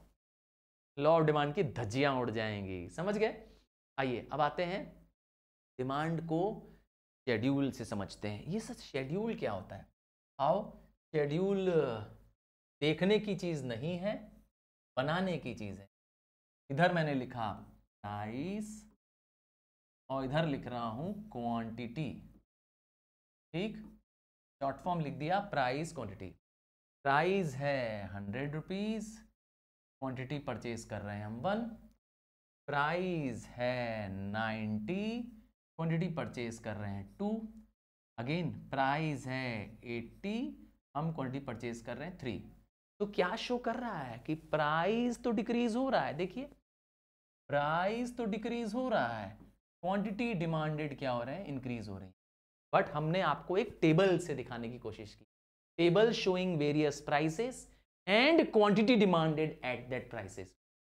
लॉ ऑफ डिमांड की धज्जियां उड़ जाएंगी। समझ गए? आइए अब आते हैं डिमांड को शेड्यूल से समझते हैं। ये सच शेड्यूल क्या होता है? आओ, शेड्यूल देखने की चीज नहीं है, बनाने की चीज है। इधर मैंने लिखा प्राइस और इधर लिख रहा हूं क्वांटिटी, ठीक, शॉर्ट फॉर्म लिख दिया प्राइस क्वांटिटी। प्राइस है 100 रुपीज, क्वांटिटी परचेज कर रहे हैं हम 1। प्राइस है 90, क्वांटिटी परचेज कर रहे हैं 2। अगेन प्राइस है 80, हम क्वांटिटी परचेज कर रहे हैं 3। तो क्या शो कर रहा है कि प्राइस तो डिक्रीज हो रहा है, देखिए प्राइस तो डिक्रीज हो रहा है, क्वांटिटी डिमांडेड क्या हो रहे हैं, इंक्रीज हो रही है। बट हमने आपको एक टेबल से दिखाने की कोशिश की, table showing various prices and quantity demanded at that prices.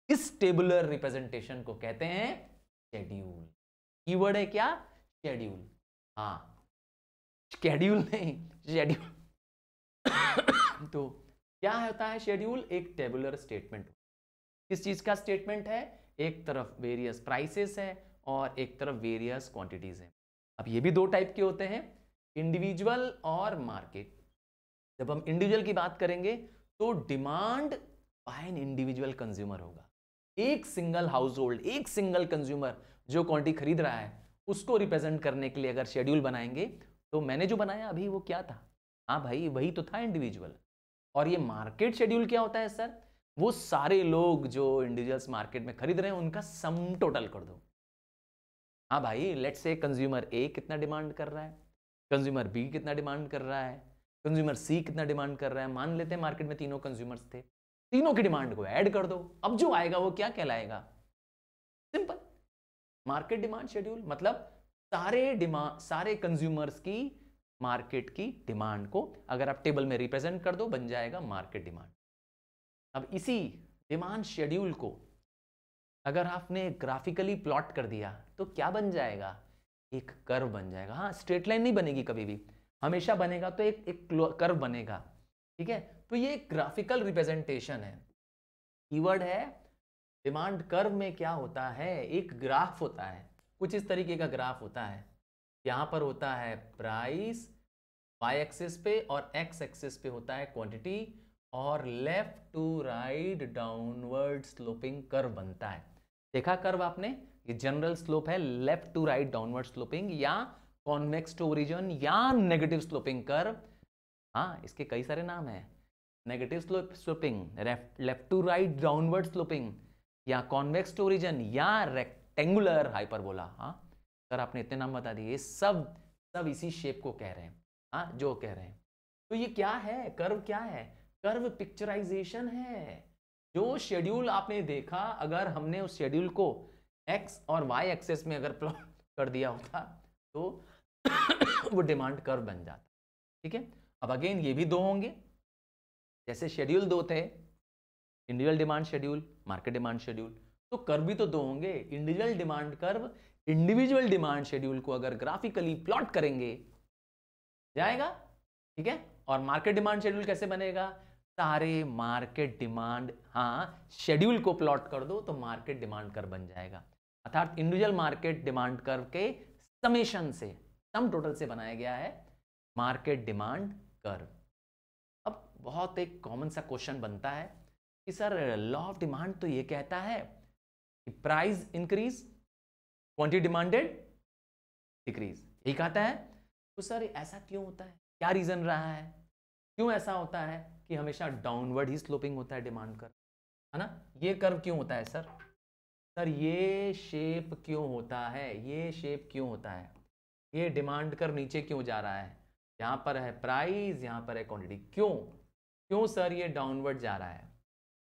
इस टेबुलर रिप्रेजेंटेशन को कहते हैं शेड्यूल। कीवर्ड है क्या, शेड्यूल। हाँ, शेड्यूल नहीं, शेड्यूल। तो क्या होता है शेड्यूल, एक टेबुलर स्टेटमेंट। किस चीज का स्टेटमेंट है, एक तरफ वेरियस प्राइसेस है और एक तरफ वेरियस क्वांटिटीज है। अब ये भी दो टाइप के होते हैं, इंडिविजुअल और मार्केट। जब हम इंडिविजुअल की बात करेंगे तो demand by an individual consumer होगा। एक सिंगल हाउस होल्ड, एक सिंगल कंज्यूमर जो क्वांटिटी खरीद रहा है, उसको रिप्रेजेंट करने के लिए अगर शेड्यूल बनाएंगे तो मैंने जो बनाया अभी वो क्या था, हाँ भाई वही तो था, इंडिविजुअल। और ये मार्केट शेड्यूल क्या होता है सर, वो सारे लोग जो इंडिविजुअल्स मार्केट में खरीद रहे हैं उनका सम टोटल कर दो। हाँ भाई, लेट्स से कंज्यूमर ए कितना डिमांड कर रहा है, कंज्यूमर बी कितना डिमांड कर रहा है, कंज्यूमर सी कितना डिमांड कर रहा है। मान लेते हैं मार्केट में तीनों कंज्यूमर्स थे, तीनों की डिमांड को ऐड कर दो, अब जो आएगा वो क्या कहलाएगा, सिंपल मार्केट डिमांड शेड्यूल। मतलब सारे कंज्यूमर्स की मार्केट की डिमांड को अगर आप टेबल में रिप्रेजेंट कर दो बन जाएगा मार्केट डिमांड। अब इसी डिमांड शेड्यूल को अगर आपने ग्राफिकली प्लॉट कर दिया तो क्या बन जाएगा, एक कर्व बन जाएगा। हाँ, स्ट्रेट लाइन नहीं बनेगी कभी भी, हमेशा बनेगा तो एक कर्व बनेगा, ठीक है। तो ये एक ग्राफिकल रिप्रेजेंटेशन है। कीवर्ड है डिमांड कर्व में क्या होता है, एक ग्राफ होता है, कुछ इस तरीके का ग्राफ होता है। यहाँ पर होता है प्राइस y एक्सिस पे और x एक्सिस पे होता है क्वांटिटी, और left to right downward sloping curve बनता है। देखा कर्व आपने, ये जनरल स्लोप है, left to right downward sloping या कॉन्वेक्स टू ओरिजिन या नेगेटिव स्लोपिंग कर्व। हाँ, इसके कई सारे नाम हैं, negative sloping, left to right downward sloping, या कॉन्वेक्स टू ओरिजिन, या रेक्टेंगुलर हाइपरबोला। हाँ सर, आपने इतने नाम बता दिए, सब इसी शेप को कह रहे हैं, हाँ जो कह रहे हैं। तो ये क्या है, कर्व क्या है, कर्व पिक्चराइजेशन है। जो शेड्यूल आपने देखा, अगर हमने उस शेड्यूल को x और y एक्सेस में अगर प्लॉट कर दिया होता तो वो डिमांड कर्व बन जाता, ठीक है। अब अगेन ये भी दो होंगे, जैसे शेड्यूल दो थे, individual demand schedule, market demand schedule, तो कर्व भी तो दो होंगे। Individual demand curve individual demand schedule को अगर ग्राफिकली प्लॉट करेंगे जाएगा, ठीक है। और मार्केट डिमांड शेड्यूल कैसे बनेगा, सारे मार्केट डिमांड, हाँ शेड्यूल को प्लॉट कर दो तो मार्केट डिमांड कर्व बन जाएगा। अर्थात इंडिविजुअल मार्केट डिमांड कर्व के समेशन से, सम टोटल से बनाया गया है मार्केट डिमांड कर्व। अब बहुत एक कॉमन सा क्वेश्चन बनता है कि सर लॉ ऑफ डिमांड तो ये कहता है कि price increase, quantity demanded decrease, यही कहता है। तो सर ऐसा क्यों होता है, क्या रीजन रहा है, क्यों ऐसा होता है कि हमेशा डाउनवर्ड ही स्लोपिंग होता है डिमांड कर्व, है ना। ये कर्व क्यों होता है सर, ये शेप क्यों होता है, ये शेप क्यों होता है, ये डिमांड कर्व नीचे क्यों जा रहा है, यहाँ पर है प्राइस, यहाँ पर है क्वांटिटी, क्यों सर ये डाउनवर्ड जा रहा है।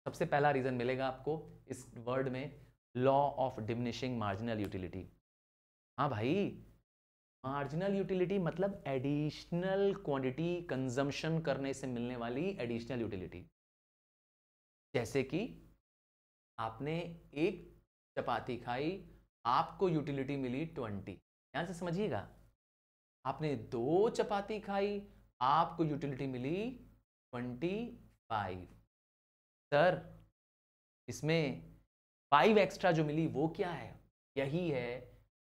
सबसे पहला रीजन मिलेगा आपको इस वर्ड में, law of diminishing marginal utility. हाँ भाई, मार्जिनल यूटिलिटी मतलब एडिशनल क्वांटिटी कंजम्पशन करने से मिलने वाली एडिशनल यूटिलिटी। जैसे कि आपने एक चपाती खाई, आपको यूटिलिटी मिली 20, ध्यान से समझिएगा। आपने 2 चपाती खाई, आपको यूटिलिटी मिली 25। सर इसमें 5 एक्स्ट्रा जो मिली वो क्या है, यही है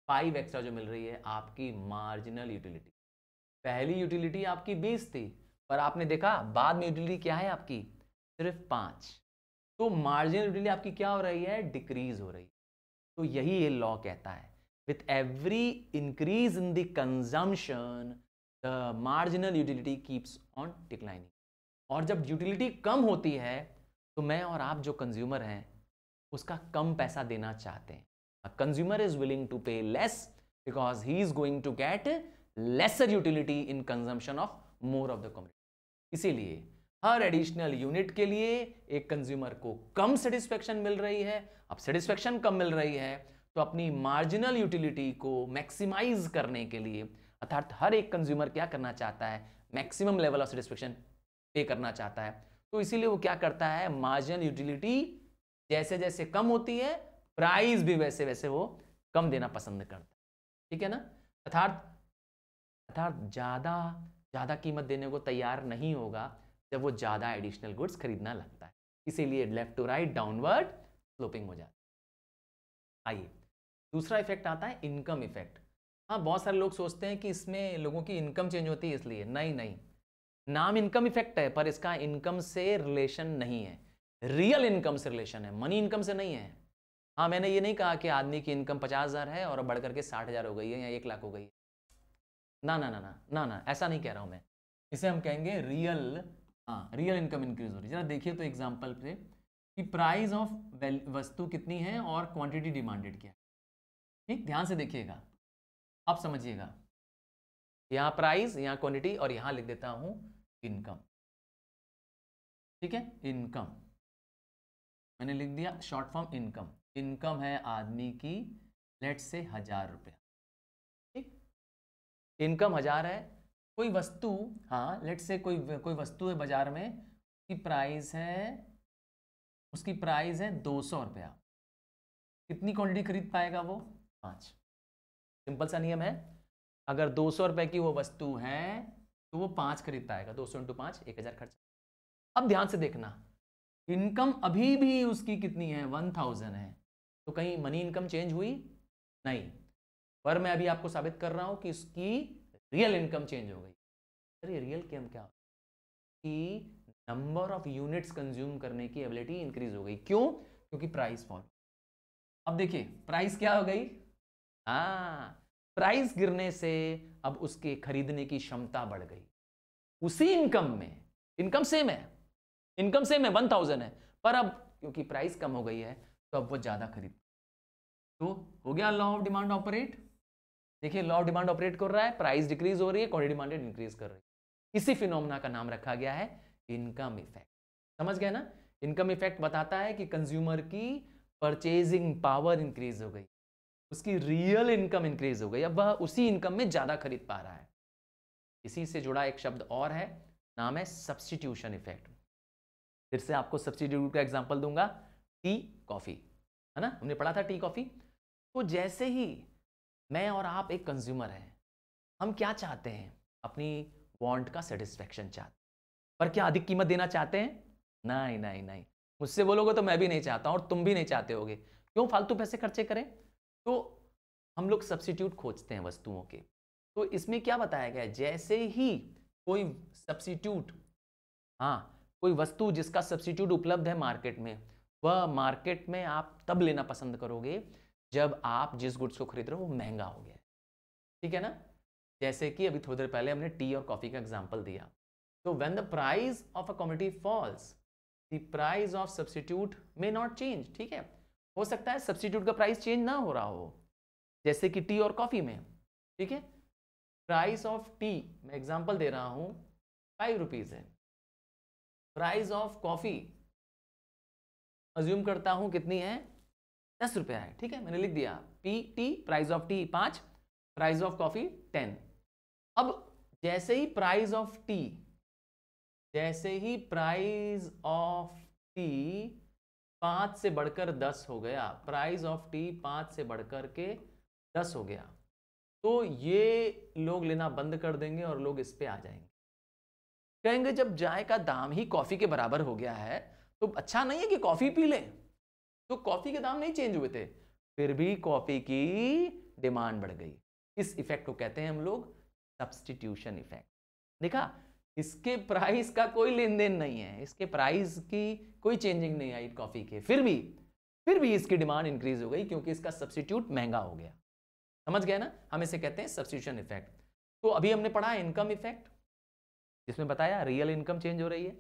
5 एक्स्ट्रा जो मिल रही है आपकी मार्जिनल यूटिलिटी। पहली यूटिलिटी आपकी 20 थी, पर आपने देखा बाद में यूटिलिटी क्या है आपकी, सिर्फ 5। तो मार्जिनल यूटिलिटी आपकी क्या हो रही है, डिक्रीज हो रही है। तो यही ये लॉ कहता है, with every increase in the consumption the marginal utility keeps on declining. और जब यूटिलिटी कम होती है तो मैं और आप जो कंज्यूमर हैं उसका कम पैसा देना चाहते हैं। Consumer is willing to pay less because he is going to get lesser utility in consumption of more of the community. इसीलिए हर एडिशनल यूनिट के लिए एक कंज्यूमर को कम सेटिस्फेक्शन मिल रही है। अब सेटिस्फेक्शन कम मिल रही है तो अपनी मार्जिनल यूटिलिटी को मैक्सिमाइज करने के लिए, अर्थात हर एक कंज्यूमर क्या करना चाहता है, मैक्सिमम लेवल ऑफ सेटिस्फेक्शन पे करना चाहता है। तो इसीलिए वो क्या करता है, मार्जिनल यूटिलिटी जैसे जैसे कम होती है प्राइस भी वैसे वैसे वो कम देना पसंद करता है। ठीक है ना। अर्थात ज्यादा ज्यादा कीमत देने को तैयार नहीं होगा जब वो ज्यादा एडिशनल गुड्स खरीदना लगता है। इसीलिए left to right downward sloping हो जाती है। आइए दूसरा इफेक्ट आता है इनकम इफेक्ट। हाँ, बहुत सारे लोग सोचते हैं कि इसमें लोगों की इनकम चेंज होती है इसलिए। नहीं, नाम इनकम इफेक्ट है पर इसका इनकम से रिलेशन नहीं है, रियल इनकम से रिलेशन है, मनी इनकम से नहीं है। हाँ, मैंने ये नहीं कहा कि आदमी की इनकम 50,000 है और बढ़ करके 60,000 हो गई है या 1 लाख हो गई है। ना, ऐसा नहीं कह रहा हूं मैं। इसे हम कहेंगे रियल, रियल इनकम इंक्रीज हो रही है। जरा देखिए तो एग्जांपल पे कि प्राइस ऑफ वस्तु कितनी है और क्वांटिटी डिमांडेड क्या है। ठीक, ध्यान से देखिएगा, आप समझिएगा। यहां प्राइस, यहां क्वांटिटी और यहां लिख देता हूं इनकम। ठीक है, इनकम मैंने लिख दिया शॉर्ट फॉर्म इनकम। इनकम है आदमी की लेट से 1000 रुपया। ठीक, इनकम 1000 है। कोई वस्तु, हाँ लेट से कोई वस्तु है बाजार में, उसकी प्राइस है 200 रुपया। कितनी क्वांटिटी खरीद पाएगा वो? 5। सिंपल सा नियम है, अगर 200 रुपए की वो वस्तु है तो वो 5 खरीद पाएगा। 200 × 5 1000 खर्चा। अब ध्यान से देखना, इनकम अभी भी उसकी कितनी है? 1000 है। तो कहीं मनी इनकम चेंज हुई? नहीं, पर मैं अभी आपको साबित कर रहा हूं कि उसकी रियल इनकम चेंज हो गई। अरे रियल क्या कि नंबर ऑफ यूनिट्स कंज्यूम करने की एबिलिटी इंक्रीज हो गई। क्यों? क्योंकि प्राइस फॉल। अब देखिए प्राइस क्या हो गई? प्राइस गिरने से अब उसके खरीदने की क्षमता बढ़ गई। उसी इनकम में, इनकम सेम है 1000 है, पर अब क्योंकि प्राइस कम हो गई है तो अब वो ज्यादा खरीद। तो हो गया लॉ ऑफ डिमांड ऑपरेट। देखिए लॉ ऑफ डिमांड ऑपरेट कर रहा है, प्राइस डिक्रीज हो रही है, क्वांटिटी डिमांडेड इंक्रीज कर रही है। इसी फिनोमेना का नाम रखा गया है इनकम इफेक्ट। समझ गए ना। इनकम इफेक्ट बताता है कि कंज्यूमर की परचेजिंग पावर इंक्रीज हो गई, उसकी रियल इनकम इंक्रीज हो गई, अब वह उसी इनकम में ज्यादा खरीद पा रहा है। इसी से जुड़ा एक शब्द और है, नाम है सब्स्टिट्यूशन इफेक्ट। फिर से आपको सब्स्टिट्यूट का एग्जांपल दूंगा, टी कॉफी, है ना, हमने पढ़ा था टी कॉफी। तो जैसे ही मैं और आप एक कंज्यूमर हैं, हम क्या चाहते हैं? अपनी वांट का सेटिस्फेक्शन चाहते हैं, पर क्या अधिक कीमत देना चाहते हैं? नहीं, मुझसे बोलोगे तो मैं भी नहीं चाहता और तुम भी नहीं चाहते होगे। क्यों फालतू पैसे खर्चे करें? तो हम लोग सब्स्टिट्यूट खोजते हैं वस्तुओं के। तो इसमें क्या बताया गया है, जैसे ही कोई सब्स्टिट्यूट, कोई वस्तु जिसका सब्स्टिट्यूट उपलब्ध है मार्केट में, वह मार्केट में आप तब लेना पसंद करोगे जब आप जिस गुड्स को खरीद रहे हो वो महंगा हो गया है। ठीक है ना। जैसे कि अभी थोड़ी देर पहले हमने टी और कॉफी का एग्जांपल दिया। तो when the price of a commodity falls, the price of substitute may not change. ठीक है, हो सकता है सब्स्टिट्यूट का प्राइस चेंज ना हो रहा हो, जैसे कि टी और कॉफी में। ठीक है, प्राइस ऑफ टी, मैं एग्जांपल दे रहा हूं, 5 रुपीज है। प्राइस ऑफ कॉफी अज्यूम करता हूं कितनी है? 10 रुपया है। ठीक है, मैंने लिख दिया T, price of T 5, price of coffee 10। अब जैसे ही प्राइस ऑफ टी 5 से बढ़कर 10 हो गया, प्राइस ऑफ टी 5 से बढ़कर के 10 हो गया, तो ये लोग लेना बंद कर देंगे और लोग इस पे आ जाएंगे। कहेंगे जब चाय का दाम ही कॉफी के बराबर हो गया है तो अच्छा नहीं है कि कॉफी पी ले। तो कॉफी के दाम नहीं चेंज हुए थे, फिर भी कॉफी की डिमांड बढ़ गई। इस इफेक्ट को कहते हैं हम लोग सब्स्टिट्यूशन इफेक्ट। देखा, इसके प्राइस का कोई लेन देन नहीं है, इसके प्राइस की कोई चेंजिंग नहीं आई कॉफी के, फिर भी इसकी डिमांड इंक्रीज हो गई क्योंकि इसका सब्स्टिट्यूट महंगा हो गया। समझ गए ना, हम इसे कहते हैं सब्स्टिट्यूशन इफेक्ट। तो अभी हमने पढ़ा इनकम इफेक्ट, जिसमें बताया रियल इनकम चेंज हो रही है।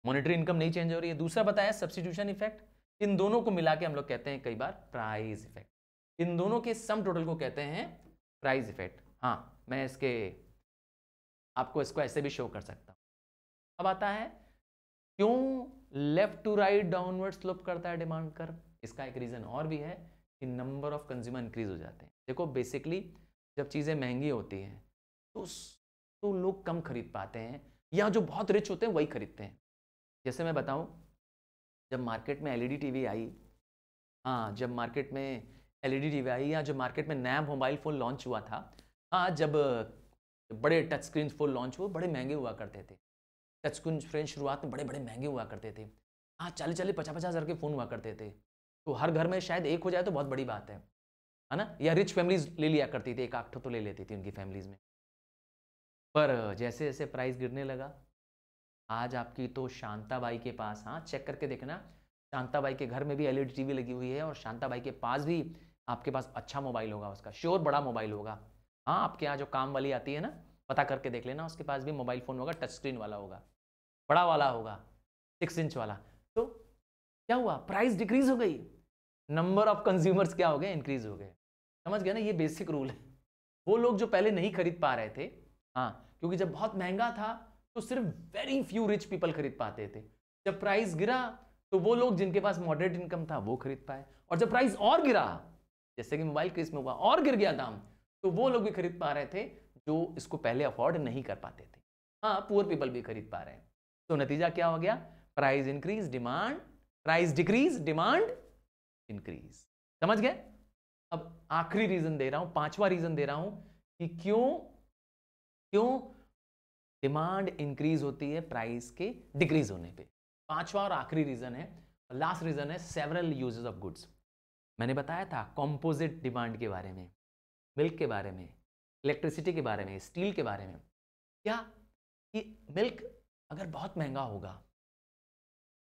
मॉनेटरी इनकम नहीं चेंज हो रही है। दूसरा बताया सब्स्टिट्यूशन इफेक्ट, इन दोनों को मिला के हम लोग कहते हैं कई बार प्राइस इफेक्ट, इन दोनों के सम टोटल को कहते हैं प्राइस इफेक्ट। हाँ, मैं आपको इसको ऐसे भी शो कर सकता हूं। अब आता है क्यों left to right downward slope करता है डिमांड कर्व। इसका एक रीजन और भी है कि नंबर ऑफ कंज्यूमर इंक्रीज हो जाते हैं। देखो बेसिकली जब चीजें महंगी होती हैं तो लोग कम खरीद पाते हैं, या जो बहुत रिच होते हैं वही खरीदते हैं। जैसे मैं बताऊं, जब मार्केट में एलईडी टीवी आई, हाँ जब मार्केट में एलईडी टीवी आई, या जब मार्केट में नया मोबाइल फ़ोन लॉन्च हुआ था, हाँ जब बड़े टच स्क्रीन फ़ोन लॉन्च हुए, बड़े महंगे हुआ करते थे। टच स्क्रीन फ्रेंड शुरुआत में बड़े बड़े महंगे हुआ करते थे। हाँ 40-50 हज़ार के फ़ोन हुआ करते थे। तो हर घर में शायद एक हो जाए तो बहुत बड़ी बात है ना। या रिच फैमिलीज ले लिया करती थी, एक आठ तो ले लेती थी उनकी फैमिलीज में। पर जैसे जैसे प्राइस गिरने लगा, आज आपकी तो शांताबाई के पास, हाँ चेक करके देखना, शांताबाई के घर में भी एलईडी टीवी लगी हुई है, और शांताबाई के पास भी आपके पास अच्छा मोबाइल होगा, उसका श्योर बड़ा मोबाइल होगा। हाँ आपके यहाँ जो काम वाली आती है ना, पता करके देख लेना, उसके पास भी मोबाइल फ़ोन होगा, टच स्क्रीन वाला होगा, बड़ा वाला होगा, 6 इंच वाला। तो क्या हुआ, प्राइस डिक्रीज हो गई, नंबर ऑफ कंज्यूमर्स क्या हो गए, इंक्रीज हो गए। समझ गए ना, ये बेसिक रूल है। वो लोग जो पहले नहीं खरीद पा रहे थे, हाँ क्योंकि जब बहुत महंगा था तो सिर्फ वेरी फ्यू रिच पीपल खरीद पाते थे। जब प्राइस गिरा तो वो लोग जिनके पास मॉडरेट इनकम था वो खरीद पाए, और जब प्राइस और गिरा, जैसे कि मोबाइल केस में हुआ, और गिर गया दाम, तो वो लोग भी खरीद पा रहे थे जो इसको पहले अफोर्ड नहीं कर पाते थे। हाँ पुअर पीपल भी खरीद पा रहे हैं। तो नतीजा क्या हो गया, price increase demand, price decrease demand increase. समझ गए। अब आखिरी रीजन दे रहा हूं, पांचवा रीजन दे रहा हूं कि क्यों डिमांड इंक्रीज होती है प्राइस के डिक्रीज होने पे। पांचवा और आखिरी रीजन है, लास्ट रीजन है सेवरल यूजेस ऑफ गुड्स। मैंने बताया था कंपोजिट डिमांड के बारे में, मिल्क के बारे में, इलेक्ट्रिसिटी के बारे में, स्टील के बारे में। क्या कि मिल्क अगर बहुत महंगा होगा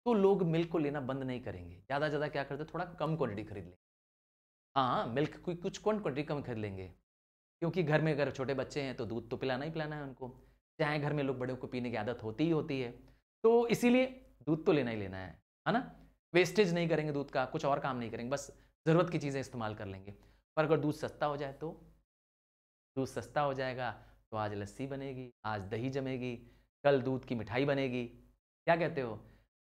तो लोग मिल्क को लेना बंद नहीं करेंगे, ज़्यादा से ज़्यादा क्या करते, थोड़ा कम क्वांटिटी खरीद लेंगे। हाँ मिल्क कोई कुछ क्वांटिटी कम खरीद लेंगे, क्योंकि घर में अगर छोटे बच्चे हैं तो दूध तो पिलाना ही पिलाना है उनको, चाहे घर में लोग बड़े को पीने की आदत होती ही होती है, तो इसीलिए दूध तो लेना ही लेना है ना। वेस्टेज नहीं करेंगे दूध का, कुछ और काम नहीं करेंगे, बस ज़रूरत की चीज़ें इस्तेमाल कर लेंगे। पर अगर दूध सस्ता हो जाए तो, दूध सस्ता हो जाएगा तो आज लस्सी बनेगी, आज दही जमेगी, कल दूध की मिठाई बनेगी, क्या कहते हो,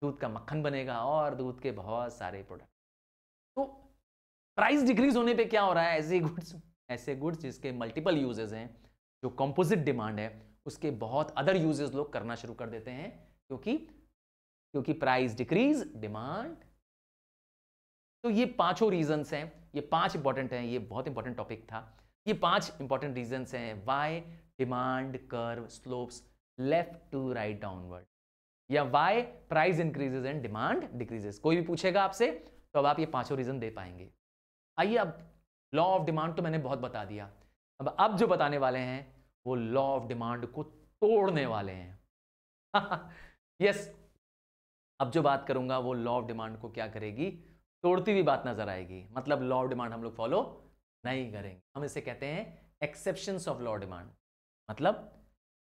दूध का मक्खन बनेगा, और दूध के बहुत सारे प्रोडक्ट। तो प्राइस डिक्रीज होने पे क्या हो रहा है, ऐसे गुड्स जिसके मल्टीपल यूजेस हैं, जो कंपोजिट डिमांड है, उसके बहुत अदर यूजेस लोग करना शुरू कर देते हैं, क्योंकि प्राइस डिक्रीज डिमांड। तो ये पांचों रीजंस हैं, ये 5 इंपॉर्टेंट हैं, ये बहुत इंपॉर्टेंट टॉपिक था। ये 5 इंपॉर्टेंट रीजंस हैं why demand curve slopes left to right downward, या why price increases and demand decreases. कोई भी पूछेगा आपसे तो अब आप ये पांचों रीजन दे पाएंगे। आइए, अब लॉ ऑफ डिमांड तो मैंने बहुत बता दिया, अब जो बताने वाले हैं वो लॉ ऑफ डिमांड को तोड़ने वाले हैं। यस, अब जो बात करूंगा वो लॉ ऑफ डिमांड को क्या करेगी, तोड़ती हुई बात नजर आएगी। मतलब लॉ ऑफ डिमांड हम लोग फॉलो नहीं करेंगे, हम इसे कहते हैं exceptions of law of demand.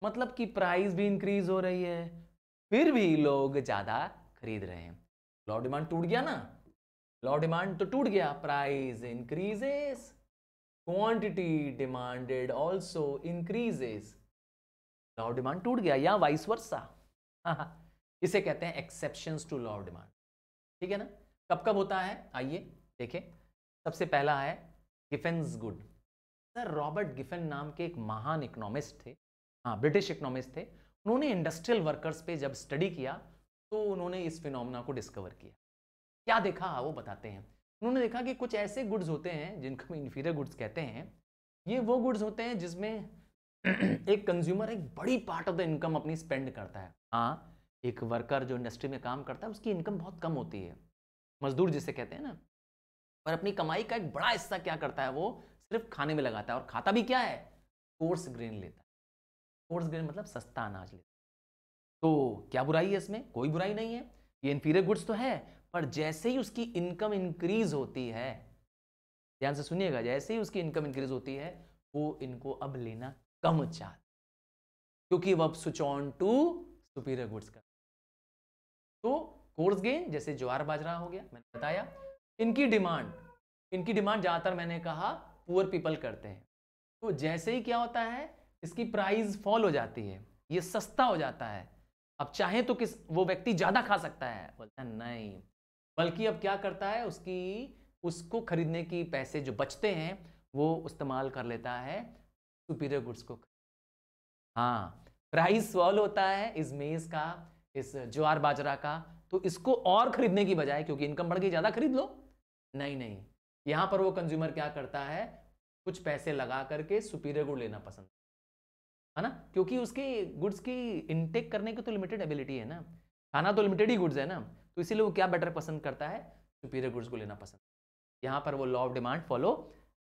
मतलब कि प्राइस भी इंक्रीज हो रही है फिर भी लोग ज्यादा खरीद रहे हैं। लॉ ऑफ डिमांड टूट गया ना, लॉ ऑफ डिमांड तो टूट गया, price increases, quantity demanded also increases, law of demand टूट गया, या वाइस वर्सा। इसे कहते हैं exceptions to law of demand. ठीक है ना। कब कब होता है, आइए देखें। सबसे पहला है गिफेन्स गुड। सर रॉबर्ट गिफेन नाम के एक महान इकोनॉमिस्ट थे, हाँ ब्रिटिश इकोनॉमिस्ट थे। उन्होंने इंडस्ट्रियल वर्कर्स पे जब स्टडी किया तो उन्होंने इस फिनोमेना को डिस्कवर किया। क्या देखा वो बताते हैं। उन्होंने देखा कि कुछ ऐसे गुड्स होते हैं जिनको हम इन्फीरियर गुड्स कहते हैं। ये वो गुड्स होते हैं जिसमें एक कंज्यूमर एक बड़ी पार्ट ऑफ द इनकम अपनी स्पेंड करता है। हाँ, एक वर्कर जो इंडस्ट्री में काम करता है उसकी इनकम बहुत कम होती है, मजदूर जिसे कहते हैं ना, पर अपनी कमाई का एक बड़ा हिस्सा क्या करता है, वो सिर्फ खाने में लगाता है, और खाता भी क्या है, कोर्स ग्रेन लेता है। कोर्स ग्रेन मतलब सस्ता अनाज लेता है। तो क्या बुराई है इसमें, कोई बुराई नहीं है, ये इन्फीरियर गुड्स तो है, पर जैसे ही उसकी इनकम इंक्रीज होती है, ध्यान से सुनिएगा, जैसे ही उसकी इनकम इंक्रीज होती है वो इनको अब लेना कम चाहता, क्योंकि वो अब switch on to superior goods का। तो कोर्स गेन जैसे ज्वार बाजरा हो गया, मैंने बताया, इनकी डिमांड ज्यादातर मैंने कहा पुअर पीपल करते हैं। तो जैसे ही क्या होता है, इसकी प्राइस फॉल हो जाती है, ये सस्ता हो जाता है। अब चाहे तो वो व्यक्ति ज्यादा खा सकता है, बोलता है नहीं, बल्कि अब क्या करता है, उसको खरीदने की पैसे जो बचते हैं वो इस्तेमाल कर लेता है सुपीरियर गुड्स को। हाँ, प्राइस फॉल होता है इस मेज का, इस ज्वार बाजरा का, तो इसको और खरीदने की बजाय, क्योंकि इनकम बढ़ गई, ज्यादा खरीद लो, नहीं, यहां पर वो कंज्यूमर क्या करता है, कुछ पैसे लगा करके सुपीरियर गुड लेना पसंद है ना, क्योंकि उसके गुड्स की इनटेक करने की तो लिमिटेड एबिलिटी है ना, खाना तो लिमिटेड ही गुड्स है ना, तो इसीलिए वो क्या बेटर पसंद करता है, सुपीरियर गुड्स को लेना पसंद। यहां पर वो लॉ ऑफ डिमांड फॉलो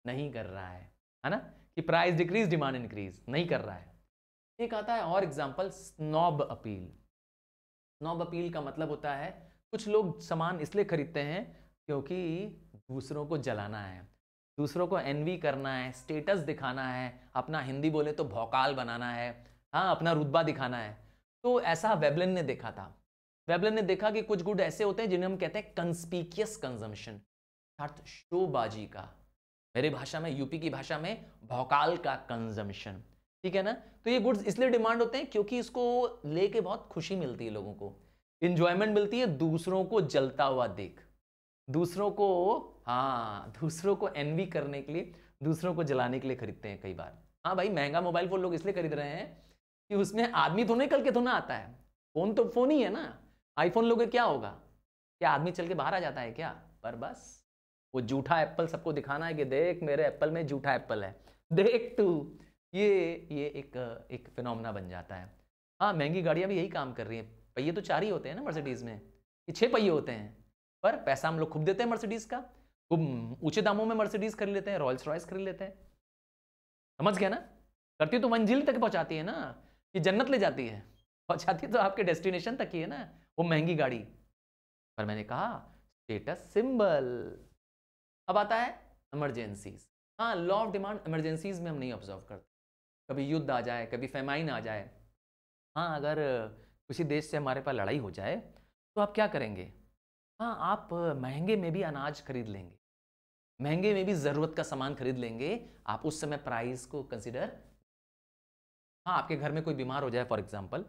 नहीं कर रहा है ना, कि प्राइस डिक्रीज डिमांड इंक्रीज नहीं कर रहा है। एक आता है और example, snob appeal. Snob appeal का मतलब होता है, कुछ लोग सामान इसलिए खरीदते हैं क्योंकि दूसरों को जलाना है, दूसरों को एनवी करना है, स्टेटस दिखाना है, अपना हिंदी बोले तो भौकाल बनाना है, हाँ, अपना रुतबा दिखाना है। तो ऐसा वेबलिन ने देखा था। वेबलिन ने देखा कि कुछ गुड ऐसे होते हैं जिन्हें हम कहते हैं कंस्पीकियस कंजम्पशन, अर्थात शोबाजी का, मेरी भाषा में, यूपी की भाषा में भौकाल का कंजम्पशन, ठीक है ना। तो ये गुड्स इसलिए डिमांड होते हैं क्योंकि इसको लेके बहुत खुशी मिलती है, लोगों को इंजॉयमेंट मिलती है, दूसरों को जलता हुआ देख, दूसरों को एनवी करने के लिए, दूसरों को जलाने के लिए खरीदते हैं कई बार। हाँ भाई, महंगा मोबाइल फोन लोग इसलिए खरीद रहे हैं कि उसमें आदमी तो निकल के तो ना आता है, फोन तो फोन ही है ना। आईफोन लोगे क्या होगा, क्या आदमी चल के बाहर आ जाता है क्या, पर बस वो जूठा एप्पल सबको दिखाना है कि देख मेरे एप्पल में जूठा एप्पल है, देख तू, ये एक फिनोमेना बन जाता है। हाँ, महंगी गाड़ियां भी यही काम कर रही हैं, पहिए तो 4 ही होते हैं ना मर्सिडीज में, ये 6 पहिए होते हैं, पर पैसा हम लोग खूब देते हैं मर्सिडीज का, खूब ऊंचे दामों में मर्सिडीज खरीद लेते हैं, रॉयल्स रॉयस खरीद लेते हैं, समझ गया ना। करती तो मंजिल तक पहुंचाती है ना, कि जन्नत ले जाती है, पहुंचाती तो आपके डेस्टिनेशन तक ही है ना वो महंगी गाड़ी। पर मैंने कहा स्टेटस सिंबल। अब आता है इमरजेंसीज। हाँ, लॉ ऑफ डिमांड इमरजेंसीज में हम नहीं ऑब्जर्व करते, कभी युद्ध आ जाए, कभी फेमाइन आ जाए, हाँ, अगर किसी देश से हमारे पास लड़ाई हो जाए तो आप क्या करेंगे, हाँ, आप महंगे में भी अनाज खरीद लेंगे, महंगे में भी जरूरत का सामान खरीद लेंगे, आप उस समय प्राइस को कंसिडर। हाँ, आपके घर में कोई बीमार हो जाए फॉर एग्जांपल,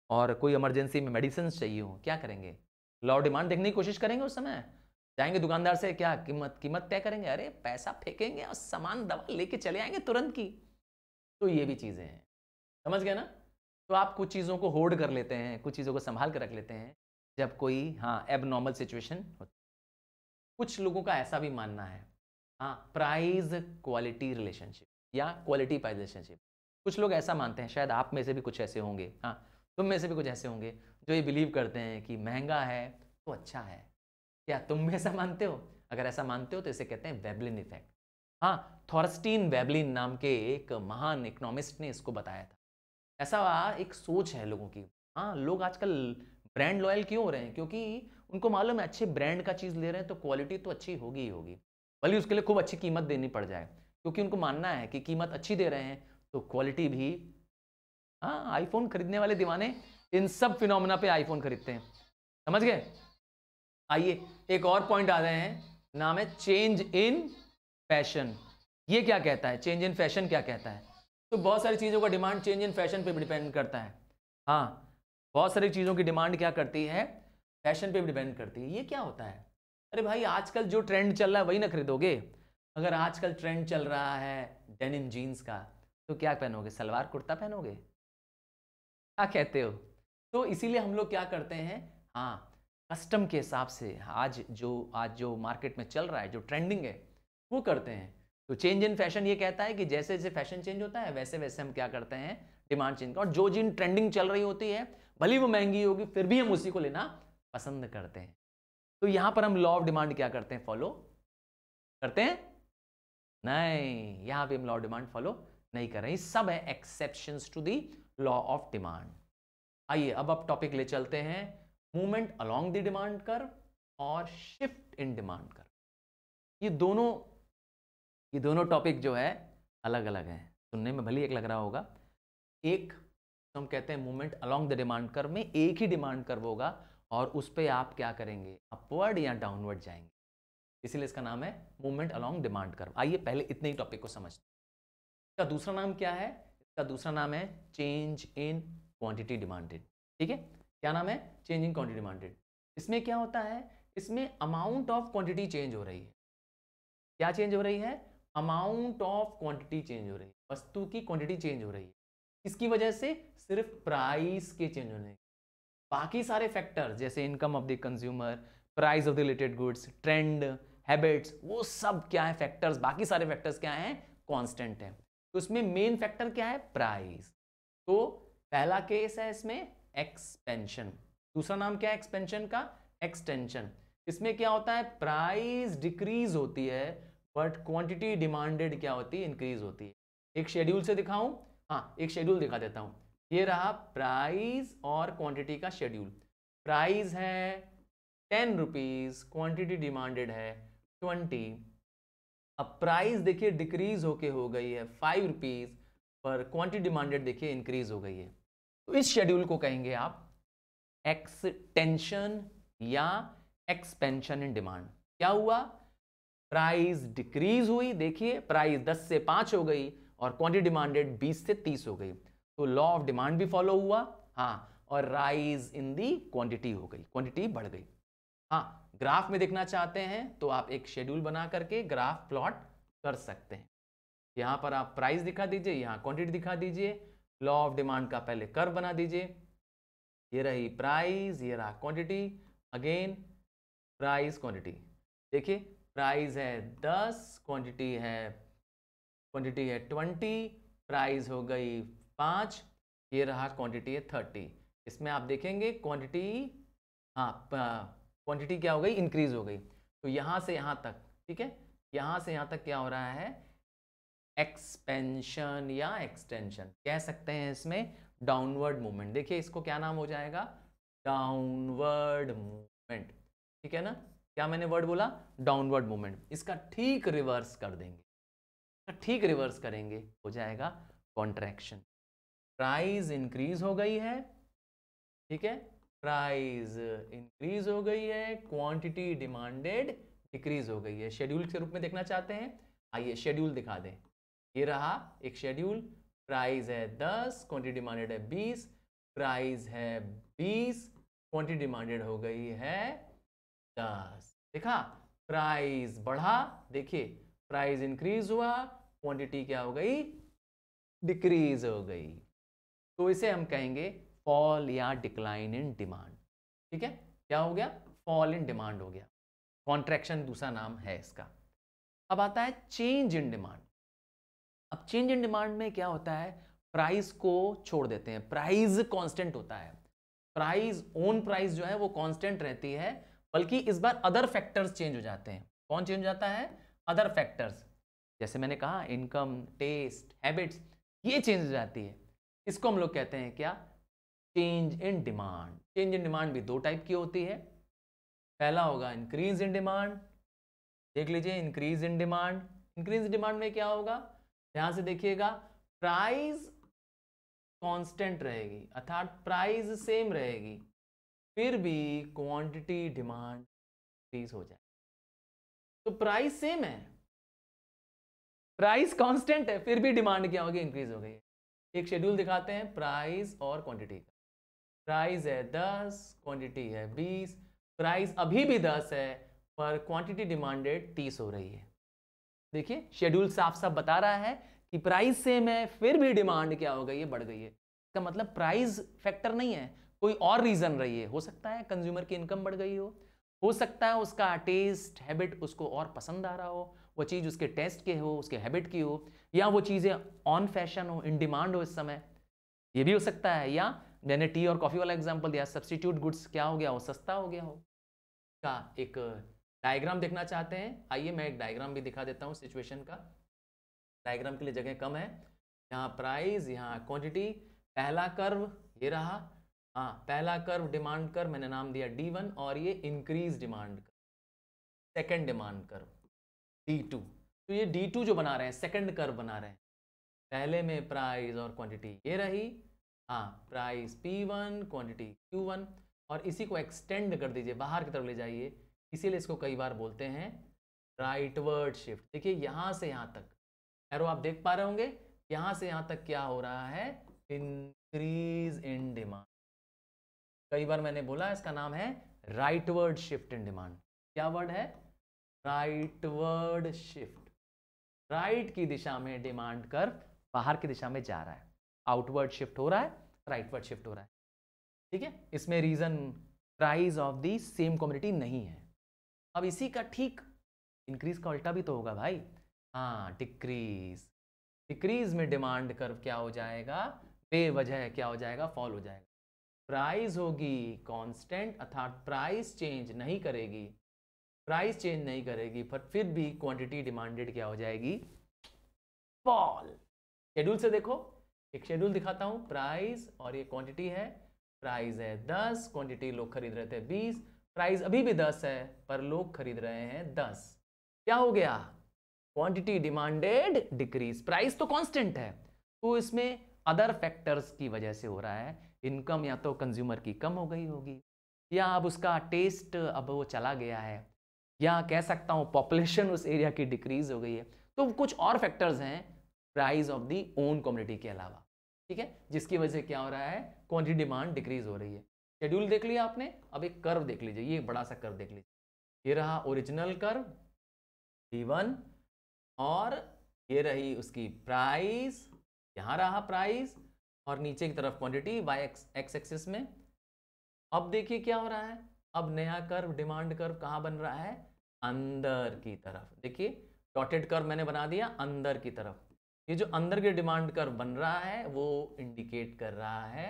और कोई इमरजेंसी में मेडिसिन चाहिए हो, क्या करेंगे, लॉ डिमांड देखने की कोशिश करेंगे, उस समय जाएंगे दुकानदार से, क्या कीमत तय करेंगे, अरे पैसा फेंकेंगे और सामान दवा लेके चले आएंगे तुरंत की। तो ये भी चीजें हैं, समझ गए ना। तो आप कुछ चीजों को होल्ड कर लेते हैं, कुछ चीजों को संभाल कर रख लेते हैं जब कोई, हाँ, एबनॉर्मल सिचुएशन होती। कुछ लोगों का ऐसा भी मानना है, हाँ, प्राइस क्वालिटी रिलेशनशिप या क्वालिटी प्राइस रिलेशनशिप, कुछ लोग ऐसा मानते हैं, शायद आप में से भी कुछ ऐसे होंगे, हाँ, तुम में से भी कुछ ऐसे होंगे जो ये बिलीव करते हैं कि महंगा है तो अच्छा है। क्या तुम भी ऐसा मानते हो? अगर ऐसा मानते हो तो इसे कहते हैं वेबलिन इफेक्ट। हाँ, थॉर्स्टीन वेबलिन नाम के एक महान इकोनॉमिस्ट ने इसको बताया था। ऐसा एक सोच है लोगों की। हाँ, लोग आजकल ब्रांड लॉयल क्यों हो रहे हैं, क्योंकि उनको मालूम है अच्छे ब्रांड का चीज़ ले रहे हैं तो क्वालिटी तो अच्छी होगी ही होगी, भले उसके लिए खूब अच्छी कीमत देनी पड़ जाए, क्योंकि उनको मानना है कि कीमत अच्छी दे रहे हैं तो क्वालिटी भी। हाँ, आईफोन खरीदने वाले दीवाने इन सब फिनोमेना पे आईफोन खरीदते हैं, समझ गए। आइए एक और पॉइंट आ रहे हैं, नाम है चेंज इन फैशन। ये क्या कहता है, चेंज इन फैशन क्या कहता है? तो बहुत सारी चीज़ों का डिमांड चेंज इन फैशन पे भी डिपेंड करता है। हाँ, बहुत सारी चीज़ों की डिमांड क्या करती है, फैशन पे भी डिपेंड करती है। ये क्या होता है? अरे भाई, आजकल जो ट्रेंड चल रहा है वही ना खरीदोगे। अगर आजकल ट्रेंड चल रहा है डेनिम जीन्स का, तो क्या पहनोगे, सलवार कुर्ता पहनोगे? क्या कहते हो? तो इसीलिए हम लोग क्या करते हैं, हाँ, कस्टम के हिसाब से आज जो मार्केट में चल रहा है, जो ट्रेंडिंग है, वो करते हैं। तो चेंज इन फैशन ये कहता है कि जैसे जैसे फैशन चेंज होता है वैसे वैसे हम क्या करते हैं, डिमांड चेंज। और जो जिन ट्रेंडिंग चल रही होती है, भले वो महंगी होगी, फिर भी हम उसी को लेना पसंद करते हैं। तो यहां पर हम लॉ ऑफ डिमांड क्या करते हैं, फॉलो करते हैं? नहीं, यहां भी हम लॉ ऑफ डिमांड फॉलो नहीं कर रहे हैं। सब है exceptions to the law of demand. आइए अब आप टॉपिक ले चलते हैं, movement along the demand curve और शिफ्ट इन डिमांड कर्व। ये दोनों टॉपिक जो है अलग अलग हैं, सुनने में भले एक लग रहा होगा। एक तो हम कहते हैं movement along the demand curve में एक ही डिमांड कर्व होगा और उस पे आप क्या करेंगे, अपवर्ड या डाउनवर्ड जाएंगे, इसीलिए इसका नाम है मूवमेंट अलोंग डिमांड कर्व। आइए पहले इतने ही टॉपिक को समझते हैं। इसका दूसरा नाम क्या है, इसका दूसरा नाम है चेंज इन क्वांटिटी डिमांडेड। ठीक है, क्या नाम है, चेंज इन क्वांटिटी डिमांडेड। इसमें क्या होता है, इसमें अमाउंट ऑफ क्वांटिटी चेंज हो रही है। क्या चेंज हो रही है, अमाउंट ऑफ क्वांटिटी चेंज हो रही है, वस्तु की क्वांटिटी चेंज हो रही है। किसकी वजह से, सिर्फ प्राइस के चेंज होने, बाकी सारे फैक्टर्स जैसे income of the consumer, price of the related goods, trend, habits, वो सब क्या है फैक्टर्स, बाकी सारे फैक्टर्स क्या हैं, कांस्टेंट है। तो इसमें मेन फैक्टर क्या है, प्राइस। तो पहला केस है इसमें एक्सपेंशन, दूसरा नाम क्या है एक्सपेंशन का, एक्सटेंशन। इसमें क्या होता है, प्राइस डिक्रीज होती है बट क्वांटिटी डिमांडेड क्या होती है, इंक्रीज होती है। एक शेड्यूल से दिखाऊं, हाँ एक शेड्यूल दिखा देता हूं। ये रहा प्राइस और क्वांटिटी का शेड्यूल। प्राइस है 10 रुपीज, क्वांटिटी डिमांडेड है 20। अब प्राइस देखिए डिक्रीज होके हो गई है 5 रुपीज, पर क्वांटिटी डिमांडेड देखिए इंक्रीज हो गई है। तो इस शेड्यूल को कहेंगे आप एक्सटेंशन या एक्सपेंशन इन डिमांड। क्या हुआ, प्राइस डिक्रीज हुई, देखिए प्राइस 10 से 5 हो गई और क्वांटिटी डिमांडेड 20 से 30 हो गई, तो लॉ ऑफ डिमांड भी फॉलो हुआ, हाँ, और राइज इन दी क्वांटिटी हो गई, क्वांटिटी बढ़ गई। हाँ, ग्राफ में देखना चाहते हैं तो आप एक शेड्यूल बना करके ग्राफ प्लॉट कर सकते हैं। यहां पर आप प्राइस दिखा दीजिए, यहां क्वांटिटी दिखा दीजिए, लॉ ऑफ डिमांड का पहले कर्व बना दीजिए। ये रही प्राइस, ये रहा क्वांटिटी, अगेन प्राइस क्वांटिटी। देखिए प्राइस है 10, क्वांटिटी है 20, प्राइस हो गई 5, ये रहा क्वांटिटी है 30। इसमें आप देखेंगे क्वांटिटी, हाँ क्वांटिटी क्या हो गई, इंक्रीज हो गई। तो यहां से यहां तक, ठीक है, यहां से यहां तक क्या हो रहा है, एक्सपेंशन या एक्सटेंशन कह सकते हैं। इसमें डाउनवर्ड मूवमेंट, देखिए इसको क्या नाम हो जाएगा, डाउनवर्ड मूवमेंट। ठीक है ना, क्या मैंने वर्ड बोला, डाउनवर्ड मूवमेंट। इसका ठीक रिवर्स कर देंगे, ठीक रिवर्स करेंगे, हो जाएगा कॉन्ट्रैक्शन। प्राइस इंक्रीज हो गई है, ठीक है, प्राइस इंक्रीज हो गई है, क्वांटिटी डिमांडेड डिक्रीज हो गई है। शेड्यूल के रूप में देखना चाहते हैं, आइए शेड्यूल दिखा दें। ये रहा एक शेड्यूल, प्राइस है 10, क्वांटिटी डिमांडेड है 20, प्राइस है 20, क्वांटिटी डिमांडेड हो गई है 10। देखा, प्राइस बढ़ा, देखिए प्राइस इंक्रीज हुआ, क्वांटिटी क्या हो गई, डिक्रीज हो गई। तो इसे हम कहेंगे फॉल या डिक्लाइन इन डिमांड। ठीक है, क्या हो गया, फॉल इन डिमांड हो गया, कॉन्ट्रैक्शन दूसरा नाम है इसका। अब आता है चेंज इन डिमांड। अब चेंज इन डिमांड में क्या होता है, प्राइस को छोड़ देते हैं, प्राइस कांस्टेंट होता है, प्राइस ओन प्राइस जो है वो कांस्टेंट रहती है, बल्कि इस बार अदर फैक्टर्स चेंज हो जाते हैं। कौन चेंज हो जाता है, अदर फैक्टर्स, जैसे मैंने कहा इनकम, टेस्ट, हैबिट्स, ये चेंज हो जाती है। इसको हम लोग कहते हैं क्या, change in demand. Change in demand भी दो टाइप की होती है, पहला होगा इंक्रीज इन डिमांड। देख लीजिए increase in demand, increase in demand में क्या होगा, ध्यान से देखिएगा, प्राइस कांस्टेंट रहेगी, अर्थात प्राइस सेम रहेगी, फिर भी क्वांटिटी डिमांड इंक्रीज हो जाए। तो प्राइस सेम है, प्राइस कांस्टेंट है, फिर भी डिमांड क्या होगी, इंक्रीज हो गई है। एक शेड्यूल दिखाते हैं प्राइस और क्वांटिटी का। प्राइस है 10, क्वांटिटी है 20, प्राइस अभी भी 10 है पर क्वांटिटी डिमांडेड 30 हो रही है। देखिए शेड्यूल साफ साफ बता रहा है कि प्राइस सेम है, फिर भी डिमांड क्या हो गई है, बढ़ गई है। इसका मतलब प्राइस फैक्टर नहीं है, कोई और रीजन रही है। हो सकता है कंज्यूमर की इनकम बढ़ गई हो सकता है उसका टेस्ट हैबिट उसको और पसंद आ रहा हो, वो चीज़ उसके टेस्ट के हो, उसके हैबिट की हो, या वो चीज़ें ऑन फैशन हो, इन डिमांड हो इस समय, ये भी हो सकता है। या मैंने टी और कॉफ़ी वाला एग्जांपल दिया, सब्स्टिट्यूट गुड्स क्या हो गया हो, सस्ता हो गया हो। का एक डायग्राम देखना चाहते हैं, आइए मैं एक डायग्राम भी दिखा देता हूँ सिचुएशन का। डायग्राम के लिए जगह कम है, यहाँ प्राइस, यहाँ क्वांटिटी, पहला कर्व ये रहा, हाँ पहला कर्व डिमांड कर्व मैंने नाम दिया D1, और ये increase demand curve, second demand curve D2। तो ये D2 जो बना रहे हैं, सेकेंड कर्व बना रहे हैं। पहले में प्राइस और क्वांटिटी ये रही, हाँ प्राइस P1, क्वांटिटी Q1, और इसी को एक्सटेंड कर दीजिए, बाहर की तरफ ले जाइए, इसीलिए इसको कई बार बोलते हैं राइटवर्ड शिफ्ट। देखिए यहाँ से यहाँ तक एरो आप देख पा रहे होंगे, यहाँ से यहाँ तक क्या हो रहा है, इंक्रीज इन डिमांड। कई बार मैंने बोला इसका नाम है राइटवर्ड शिफ्ट इन डिमांड। क्या वर्ड है, राइटवर्ड शिफ्ट। राइट की दिशा में डिमांड कर्व बाहर की दिशा में जा रहा है, आउटवर्ड शिफ्ट हो रहा है, राइटवर्ड शिफ्ट हो रहा है। ठीक है, इसमें reason price of the same community नहीं है। अब इसी का ठीक इंक्रीज का उल्टा भी तो होगा भाई, हाँ डिक्रीज। डिक्रीज में डिमांड कर्व क्या हो जाएगा, बेवजह क्या हो जाएगा, फॉल हो जाएगा। प्राइस होगी कांस्टेंट, अर्थात प्राइस चेंज नहीं करेगी, प्राइस चेंज नहीं करेगी, पर फिर भी क्वांटिटी डिमांडेड क्या हो जाएगी, फॉल। शेड्यूल से देखो, एक शेड्यूल दिखाता हूं, प्राइस और ये क्वांटिटी है, प्राइस है 10, क्वांटिटी लोग खरीद रहे थे 20, प्राइस अभी भी 10 है पर लोग खरीद रहे हैं 10। क्या हो गया, क्वांटिटी डिमांडेड डिक्रीज, प्राइस तो कांस्टेंट है, तो इसमें अदर फैक्टर्स की वजह से हो रहा है। इनकम या तो कंज्यूमर की कम हो गई होगी, या अब उसका टेस्ट अब वो चला गया है, या कह सकता हूं पॉपुलेशन उस एरिया की डिक्रीज हो गई है। तो कुछ और फैक्टर्स हैं price of the own community के अलावा, ठीक है, जिसकी वजह से क्या हो रहा है, क्वांटिटी डिमांड डिक्रीज हो रही है। शेड्यूल देख लिया आपने, अब एक कर्व देख लीजिए, ये बड़ा सा कर्व देख लीजिए, ये रहा ओरिजिनल कर्व D1 और ये रही उसकी प्राइस, यहां रहा प्राइस और नीचे की तरफ क्वांटिटी वाई एक्स एक्सिस में। अब देखिए क्या हो रहा है, अब नया कर्व डिमांड कर्व कहां बन रहा है, अंदर की तरफ। देखिए डॉटेड कर्व मैंने बना दिया अंदर की तरफ। ये जो अंदर के डिमांड कर्व बन रहा है वो इंडिकेट कर रहा है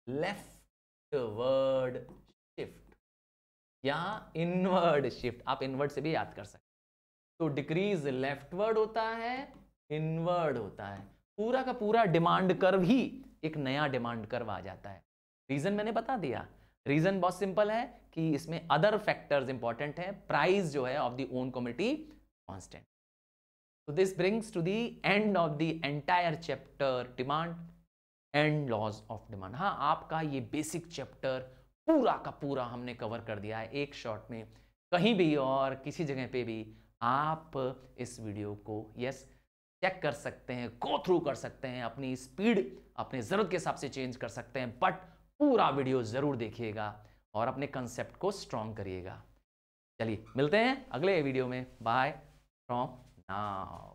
लेफ्टवर्ड शिफ्ट या इनवर्ड शिफ्ट, आप इनवर्ड से भी याद कर सकते। तो डिक्रीज लेफ्टवर्ड होता है, इनवर्ड होता है, पूरा का पूरा डिमांड कर्व ही एक नया डिमांड कर्व आ जाता है। रीजन मैंने बता दिया, रीजन बहुत सिंपल है कि इसमें अदर फैक्टर्स इंपॉर्टेंट है, प्राइस जो है of the own community constant. So this brings to the end of the entire chapter demand and laws of demand। हाँ, आपका ये बेसिक चैप्टर पूरा का पूरा हमने कवर कर दिया है एक शॉट में। कहीं भी और किसी जगह पे भी आप इस वीडियो को चेक कर सकते हैं, गो थ्रू कर सकते हैं, अपनी स्पीड अपने ज़रूरत के हिसाब से चेंज कर सकते हैं, बट पूरा वीडियो ज़रूर देखिएगा और अपने कंसेप्ट को स्ट्रॉन्ग करिएगा। चलिए मिलते हैं अगले वीडियो में, बाय फ्रॉम now।